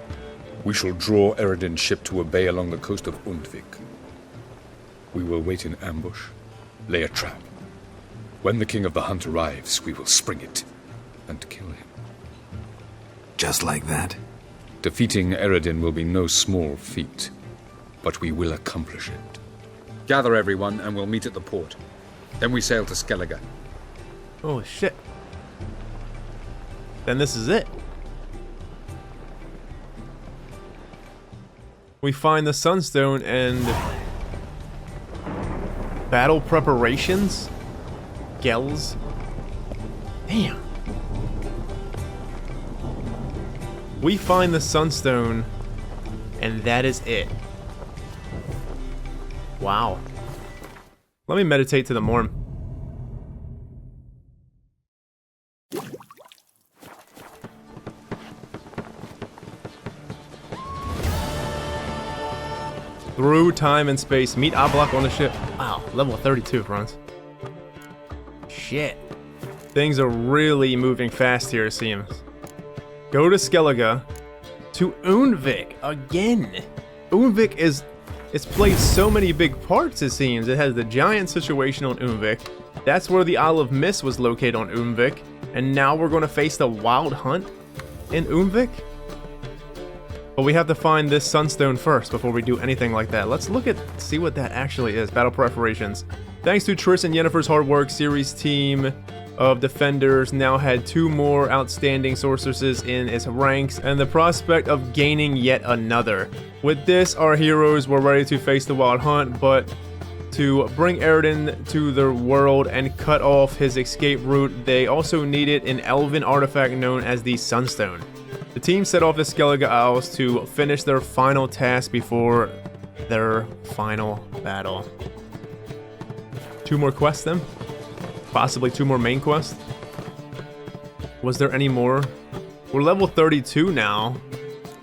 we shall draw Eredin's ship to a bay along the coast of Undvik. We will wait in ambush, lay a trap. When the King of the Hunt arrives, we will spring it and kill him. Just like that? Defeating Eredin will be no small feat, but we will accomplish it. Gather everyone and we'll meet at the port. Then we sail to Skellige. Oh shit. Then this is it. We find the Sunstone and battle preparations. Gels. Damn. We find the Sunstone and that is it. Wow. Let me meditate to the morn. Through time and space. Meet Avallach on the ship. Wow, level 32, friends. Shit. Things are really moving fast here, it seems. Go to Skellige. To Unvik again. Unvik it's played so many big parts, it seems. It has the giant situation on Unvik. That's where the Isle of Mist was located on Unvik. And now we're going to face the Wild Hunt in Unvik? But we have to find this Sunstone first before we do anything like that. Let's see what that actually is. Battle preparations. Thanks to Triss and Yennefer's hard work, Ciri's team of defenders now had 2 more outstanding sorceresses in its ranks, and the prospect of gaining yet another. With this, our heroes were ready to face the Wild Hunt, but to bring Eredin to their world and cut off his escape route, they also needed an elven artifact known as the Sunstone. The team set off the Skellige Isles to finish their final task before their final battle. 2 more quests then? Possibly 2 more main quests? Was there any more? We're level 32 now.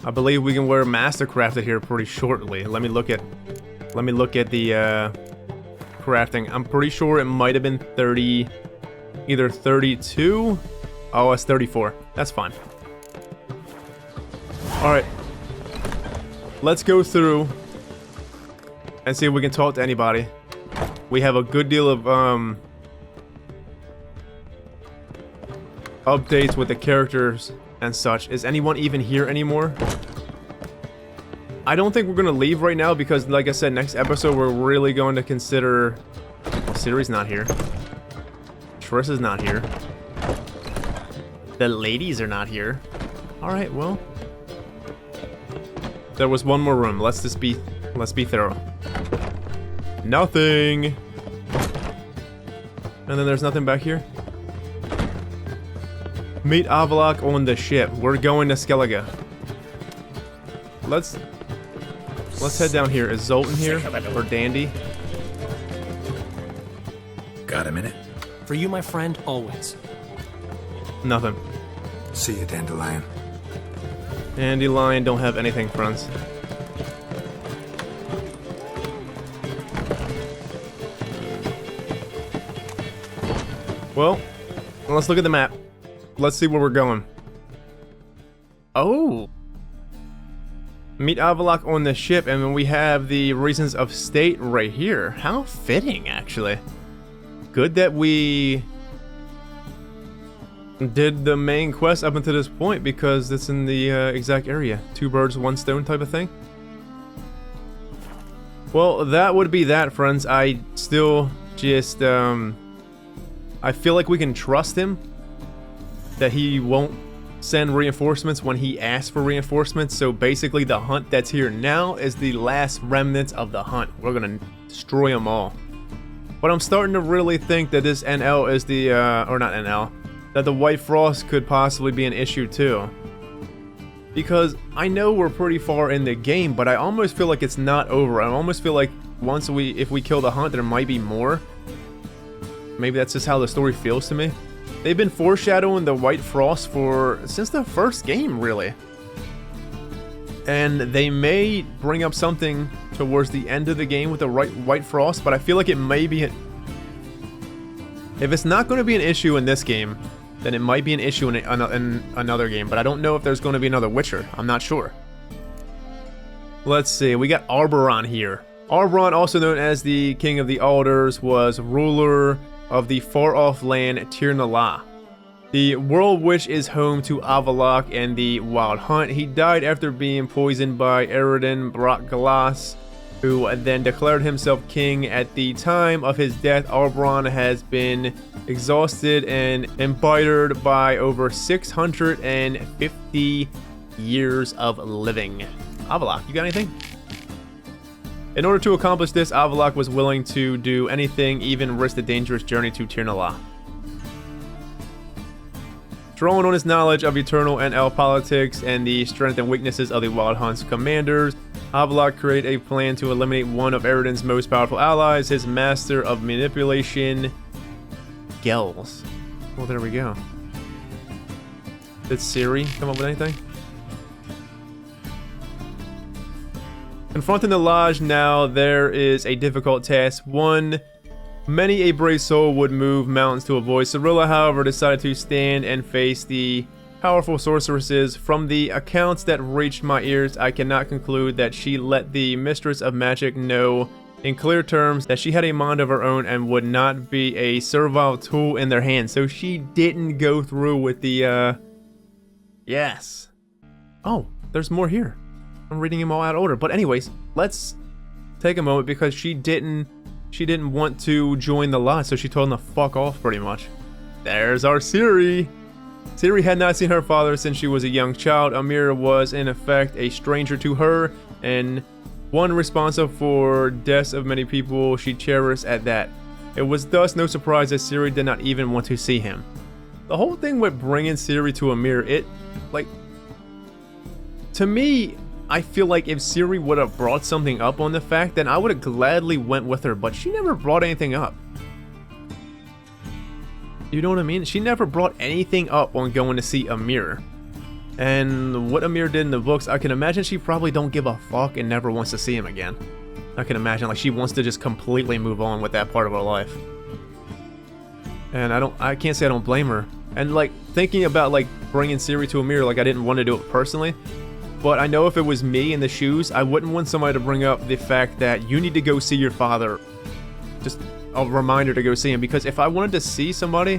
I believe we can wear Mastercrafted here pretty shortly. Let me look at the crafting. I'm pretty sure it might have been 30, either 32. Oh, it's 34. That's fine. All right. Let's go through and see if we can talk to anybody. We have a good deal of updates with the characters and such. Is anyone even here anymore? I don't think we're gonna leave right now because, like I said, next episode we're really going to consider. Well, Ciri's not here. Triss is not here. The ladies are not here. All right, well, there was one more room. Let's be thorough. Nothing. And then there's nothing back here. Meet Avallach on the ship. We're going to Skellige. Let's head down here. Is Zoltan here? Or Dandy? Got a minute? For you, my friend, always. Nothing. See you, Dandelion. Dandelion don't have anything, friends. Well, let's look at the map. Let's see where we're going. Oh. Meet Avallach on the ship, and then we have the reasons of state right here. How fitting, actually. Good that we did the main quest up until this point, because it's in the exact area. 2 birds, 1 stone type of thing. Well, that would be that, friends. I still just, I feel like we can trust him. That he won't send reinforcements when he asks for reinforcements. So basically the hunt that's here now is the last remnants of the hunt. We're gonna destroy them all. But I'm starting to really think that this NL is the, or not NL, that the White Frost could possibly be an issue too. Because I know we're pretty far in the game, but I almost feel like it's not over. I almost feel like if we kill the hunt, there might be more. Maybe that's just how the story feels to me. They've been foreshadowing the White Frost since the first game, really. And they may bring up something towards the end of the game with the White Frost, but I feel like it may be... If it's not going to be an issue in this game, then it might be an issue in another game. But I don't know if there's going to be another Witcher. I'm not sure. Let's see. We got Arboron here. Arboron, also known as the King of the Alders, was ruler of the far-off land Tirnala. The world which is home to Avallach and the Wild Hunt. He died after being poisoned by Eredin Bratgalas, who then declared himself king. At the time of his death, Arboron has been exhausted and embittered by over 650 years of living. Avallach, you got anything? In order to accomplish this, Avallach was willing to do anything, even risk the dangerous journey to Tirnala. Drawing on his knowledge of eternal NL politics and the strength and weaknesses of the Wild Hunt's commanders, Avallach created a plan to eliminate one of Eredin's most powerful allies, his master of manipulation, Gels. Well, there we go. Did Ciri come up with anything? Confronting the Lodge now, there is a difficult task. One, many a brave soul would move mountains to avoid. Cirilla, however, decided to stand and face the powerful sorceresses. From the accounts that reached my ears, I cannot conclude that she let the Mistress of Magic know in clear terms that she had a mind of her own and would not be a servile tool in their hands. So she didn't go through with the, yes. Oh, there's more here. I'm reading them all out of order. But anyways, let's take a moment because she didn't want to join the Lodge, so she told him to fuck off pretty much. There's our Ciri. Ciri had not seen her father since she was a young child. Amir was in effect a stranger to her, and one responsible for deaths of many people she cherished at that. It was thus no surprise that Ciri did not even want to see him. The whole thing with bringing Ciri to Amir, to me, I feel like if Ciri would have brought something up on the fact, then I would have gladly went with her, but she never brought anything up. You know what I mean? She never brought anything up on going to see Amir. And what Amir did in the books, I can imagine she probably don't give a fuck and never wants to see him again. I can imagine, like, she wants to just completely move on with that part of her life. And I can't say I don't blame her. And, like, thinking about, like, bringing Ciri to Amir, like, I didn't want to do it personally. But I know if it was me in the shoes, I wouldn't want somebody to bring up the fact that you need to go see your father. Just a reminder to go see him, because if I wanted to see somebody,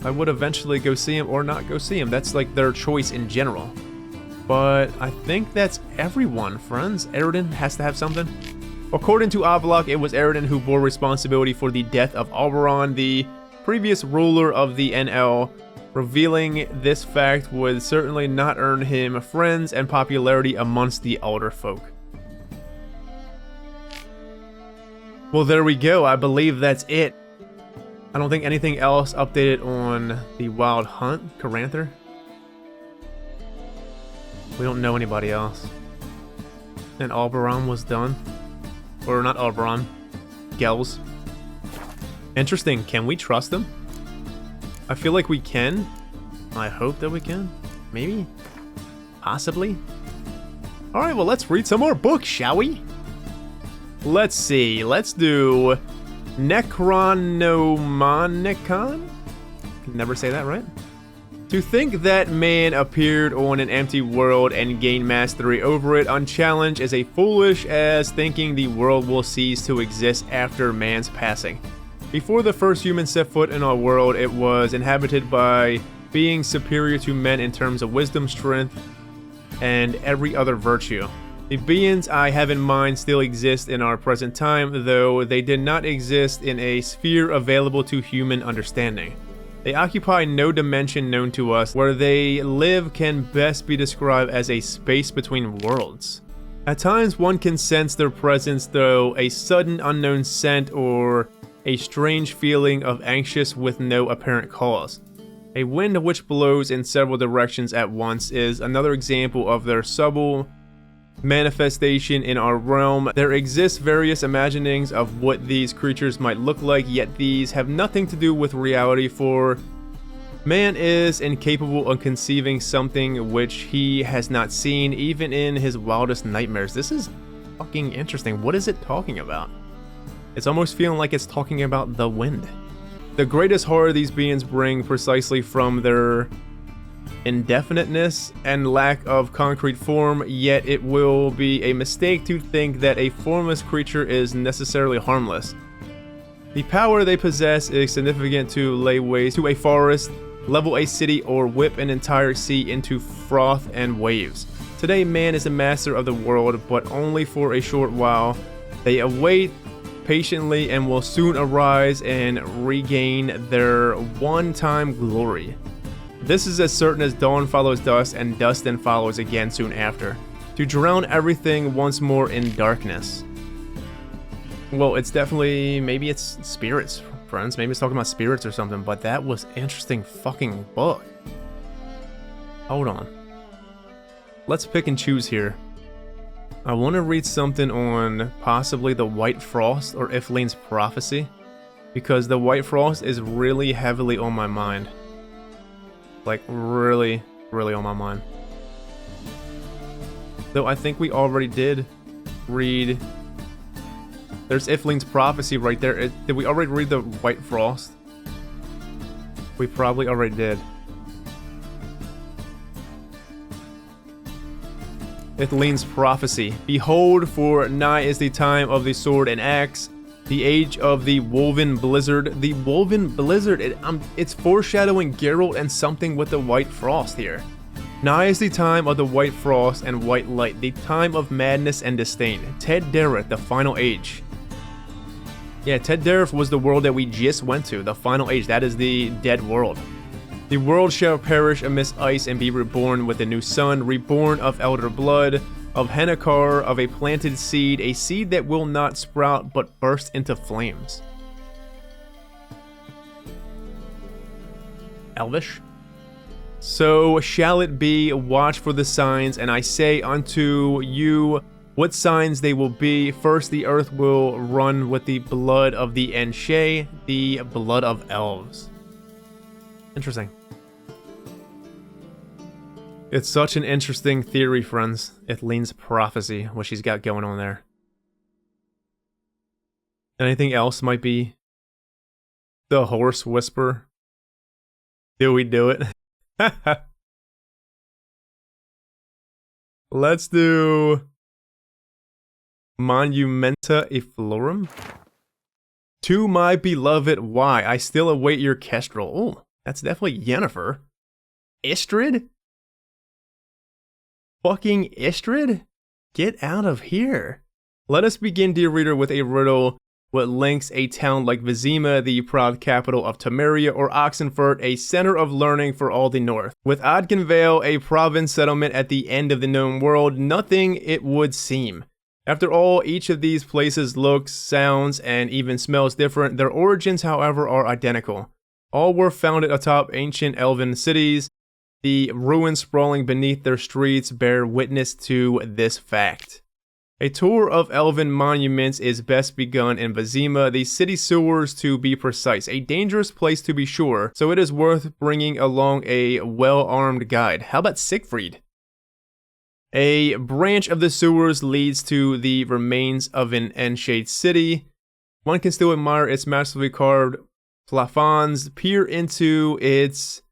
I would eventually go see him or not go see him. That's like their choice in general. But I think that's everyone, friends. Eredin has to have something. According to Avallach, it was Eredin who bore responsibility for the death of Alberon, the previous ruler of the NL. Revealing this fact would certainly not earn him friends and popularity amongst the elder folk. Well, there we go. I believe that's it. I don't think anything else updated on the Wild Hunt, Caranther. We don't know anybody else. And Alberon was done. Or not Alberon. Gels. Interesting. Can we trust them? I feel like we can. I hope that we can. Maybe. Possibly. Alright, well, let's read some more books, shall we? Let's see. Let's do Necronomonicon? Can never say that right. To think that man appeared on an empty world and gained mastery over it unchallenged is as foolish as thinking the world will cease to exist after man's passing. Before the first human set foot in our world, it was inhabited by beings superior to men in terms of wisdom, strength, and every other virtue. The beings I have in mind still exist in our present time, though they did not exist in a sphere available to human understanding. They occupy no dimension known to us. Where they live can best be described as a space between worlds. At times one can sense their presence, though a sudden unknown scent or a strange feeling of anxious with no apparent cause. A wind which blows in several directions at once is another example of their subtle manifestation in our realm. There exist various imaginings of what these creatures might look like, yet these have nothing to do with reality, for man is incapable of conceiving something which he has not seen, even in his wildest nightmares. This is fucking interesting. What is it talking about? It's almost feeling like it's talking about the wind. The greatest horror these beings bring precisely from their indefiniteness and lack of concrete form, yet it will be a mistake to think that a formless creature is necessarily harmless. The power they possess is significant to lay waste to a forest, level a city, or whip an entire sea into froth and waves. Today man is the master of the world, but only for a short while. They await patiently and will soon arise and regain their one-time glory. This is as certain as dawn follows dusk and dusk then follows again soon after, to drown everything once more in darkness. Well, it's definitely, maybe it's spirits, friends. Maybe it's talking about spirits or something, but that was interesting fucking book. Hold on. Let's pick and choose here. I want to read something on possibly the White Frost or Iflin's Prophecy, because the White Frost is really heavily on my mind. Like, really, really on my mind. Though I think we already did read... There's Iflin's prophecy right there. Did we already read the White Frost? We probably already did. Iflin's prophecy. Behold, for nigh is the time of the sword and axe, the age of the woven blizzard. The woven blizzard, it's foreshadowing Geralt and something with the White Frost here. Nigh is the time of the White Frost and White Light, the time of madness and disdain. Ted Dareth, the final age. Yeah, Ted Dareth was the world that we just went to, the final age. That is the dead world. The world shall perish amidst ice and be reborn with a new sun, reborn of elder blood, of Hennikar, of a planted seed, a seed that will not sprout but burst into flames. Elvish? So shall it be, watch for the signs, and I say unto you, what signs they will be. First, the earth will run with the blood of the Enshe, the blood of elves. Interesting. It's such an interesting theory, friends. Iflin's prophecy, what she's got going on there. Anything else might be the horse whisper? Do we do it? Let's do Monumenta Efflorum. To my beloved, why? I still await your kestrel. Oh, that's definitely Yennefer. Istrid? Fucking Istrid? Get out of here. Let us begin, dear reader, with a riddle. What links a town like Vizima, the proud capital of Temeria, or Oxenfurt, a center of learning for all the north, with Odgenvale, a province settlement at the end of the known world? Nothing, it would seem. After all, each of these places looks, sounds, and even smells different. Their origins, however, are identical. All were founded atop ancient elven cities. The ruins sprawling beneath their streets bear witness to this fact. A tour of elven monuments is best begun in Vizima, the city sewers to be precise. A dangerous place to be sure, so it is worth bringing along a well-armed guide. How about Siegfried? A branch of the sewers leads to the remains of an Enshade city. One can still admire its massively carved plafons, peer into its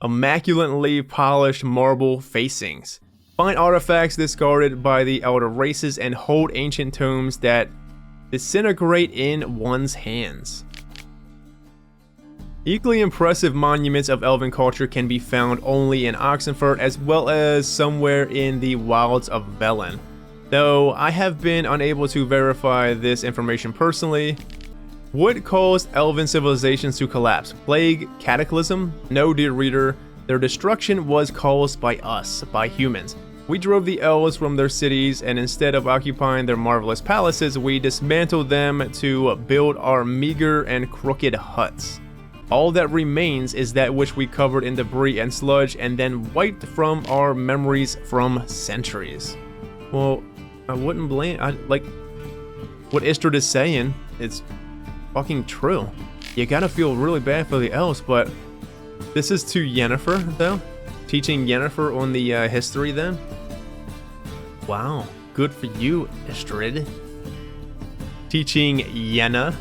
immaculately polished marble facings. Find artifacts discarded by the elder races and hold ancient tomes that disintegrate in one's hands. Equally impressive monuments of elven culture can be found only in Oxenfurt, as well as somewhere in the wilds of Velen. Though I have been unable to verify this information personally. What caused elven civilizations to collapse? Plague? Cataclysm? No, dear reader. Their destruction was caused by us, by humans. We drove the elves from their cities, and instead of occupying their marvelous palaces, we dismantled them to build our meager and crooked huts. All that remains is that which we covered in debris and sludge and then wiped from our memories from centuries. Well, I wouldn't blame... like, what Istrid is saying, it's fucking true. You gotta feel really bad for the elves, but this is to Yennefer, though. Teaching Yennefer on the history, then. Wow, good for you, Istrid. Teaching Yenna.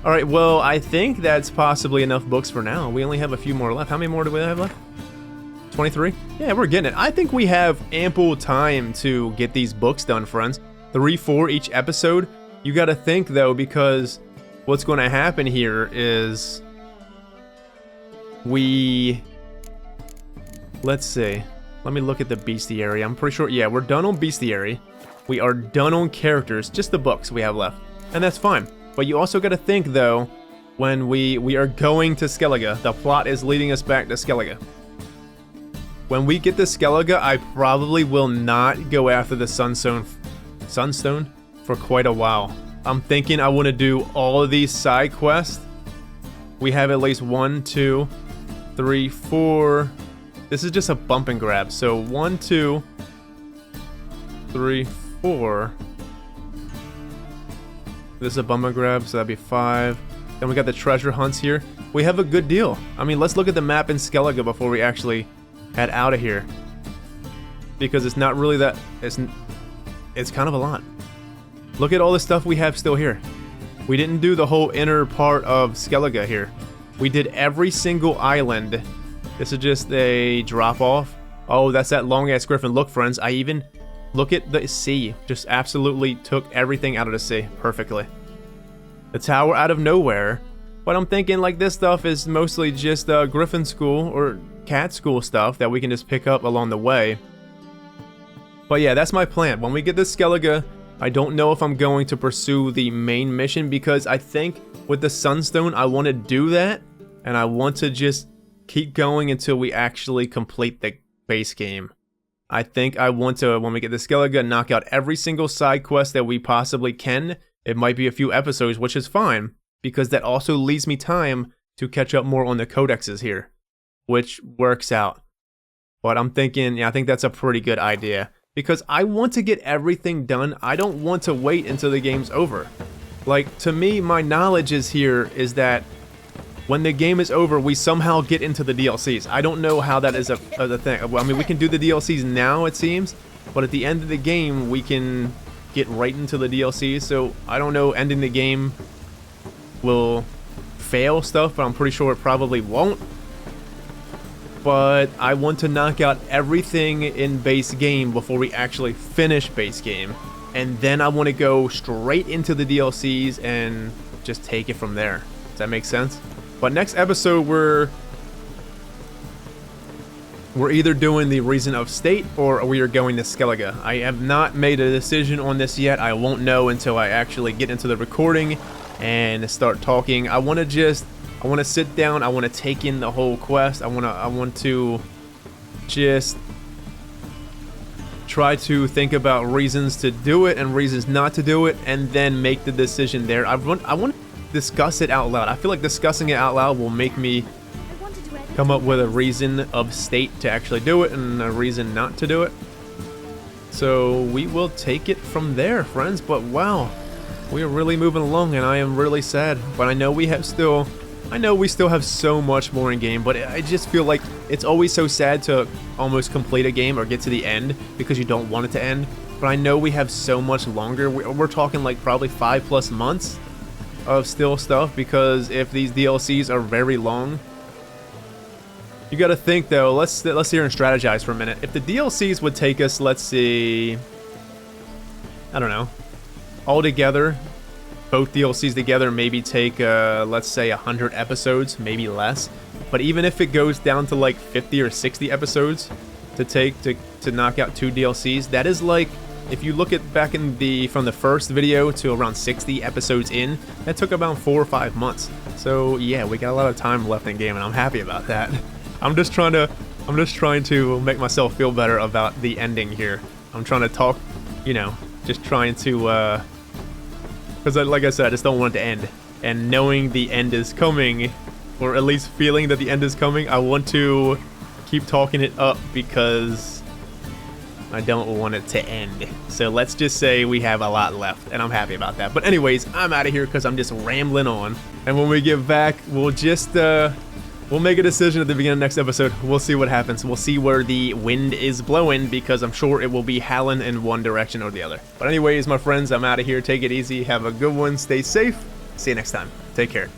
Alright, well, I think that's possibly enough books for now. We only have a few more left. How many more do we have left? 23? Yeah, we're getting it. I think we have ample time to get these books done, friends. 3, 4 each episode. You gotta think, though, because what's going to happen here is let's see. Let me look at the bestiary. I'm pretty sure, yeah, we're done on bestiary. We are done on characters, just the books we have left. And that's fine. But you also got to think, though, when we are going to Skellige, the plot is leading us back to Skellige. When we get to Skellige, I probably will not go after the Sunstone for quite a while. I'm thinking I want to do all of these side quests. We have at least 1, 2, 3, 4. This is just a bump and grab. So 1, 2, 3, 4. This is a bump and grab, so that'd be 5. Then we got the treasure hunts here. We have a good deal. I mean, let's look at the map in Skellige before we actually head out of here. because it's not really that, it's kind of a lot. Look at all the stuff we have still here. We didn't do the whole inner part of Skellige here. We did every single island. This is just a drop off. Oh, that's that long ass griffin. Look, friends, I even look at the sea. Just absolutely took everything out of the sea perfectly. The tower out of nowhere. But I'm thinking like this stuff is mostly just griffin school or cat school stuff that we can just pick up along the way. But yeah, that's my plan. When we get to Skellige, I don't know if I'm going to pursue the main mission because I think with the Sunstone, I want to do that. And I want to just keep going until we actually complete the base game. I think I want to, when we get to Skellige, knock out every single side quest that we possibly can. It might be a few episodes, which is fine, because that also leaves me time to catch up more on the codexes here, which works out. But I'm thinking, yeah, I think that's a pretty good idea, because I want to get everything done. I don't want to wait until the game's over. Like, to me, my knowledge is that when the game is over, we somehow get into the DLCs. I don't know how that is a thing. Well, I mean, we can do the DLCs now, it seems, but at the end of the game, we can get right into the DLCs. So I don't know, ending the game will fail stuff, but I'm pretty sure it probably won't. But I want to knock out everything in base game before we actually finish base game. And then I want to go straight into the DLCs and just take it from there. Does that make sense? But next episode, we're either doing the Reason of State or we are going to Skellige. I have not made a decision on this yet. I won't know until I actually get into the recording and start talking. I want to sit down. I want to take in the whole quest. I want to just try to think about reasons to do it and reasons not to do it, and then make the decision there. I want to discuss it out loud. I feel like discussing it out loud will make me come up with a reason of state to actually do it and a reason not to do it. So we will take it from there, friends. But wow, we are really moving along, and I am really sad. But I know we still have so much more in game, but I just feel like it's always so sad to almost complete a game or get to the end because you don't want it to end. But I know we have so much longer. We're talking like probably 5+ months of still stuff, because if these DLCs are very long, you gotta think though, let's sit here and strategize for a minute. If the DLCs would take us, let's see, I don't know, all together, both DLCs together maybe take, let's say 100 episodes, maybe less. But even if it goes down to like 50 or 60 episodes to knock out 2 DLCs, that is like, if you look at back in from the first video to around 60 episodes in, that took about 4 or 5 months. So yeah, we got a lot of time left in game, and I'm happy about that. I'm just trying to make myself feel better about the ending here. I'm trying to talk, you know, just trying to, because like I said, I just don't want it to end. And knowing the end is coming, or at least feeling that the end is coming, I want to keep talking it up because I don't want it to end. So let's just say we have a lot left, and I'm happy about that. But anyways, I'm out of here because I'm just rambling on. And when we get back, we'll just, we'll make a decision at the beginning of the next episode. We'll see what happens. We'll see where the wind is blowing, because I'm sure it will be howling in one direction or the other. But anyways, my friends, I'm out of here. Take it easy. Have a good one. Stay safe. See you next time. Take care.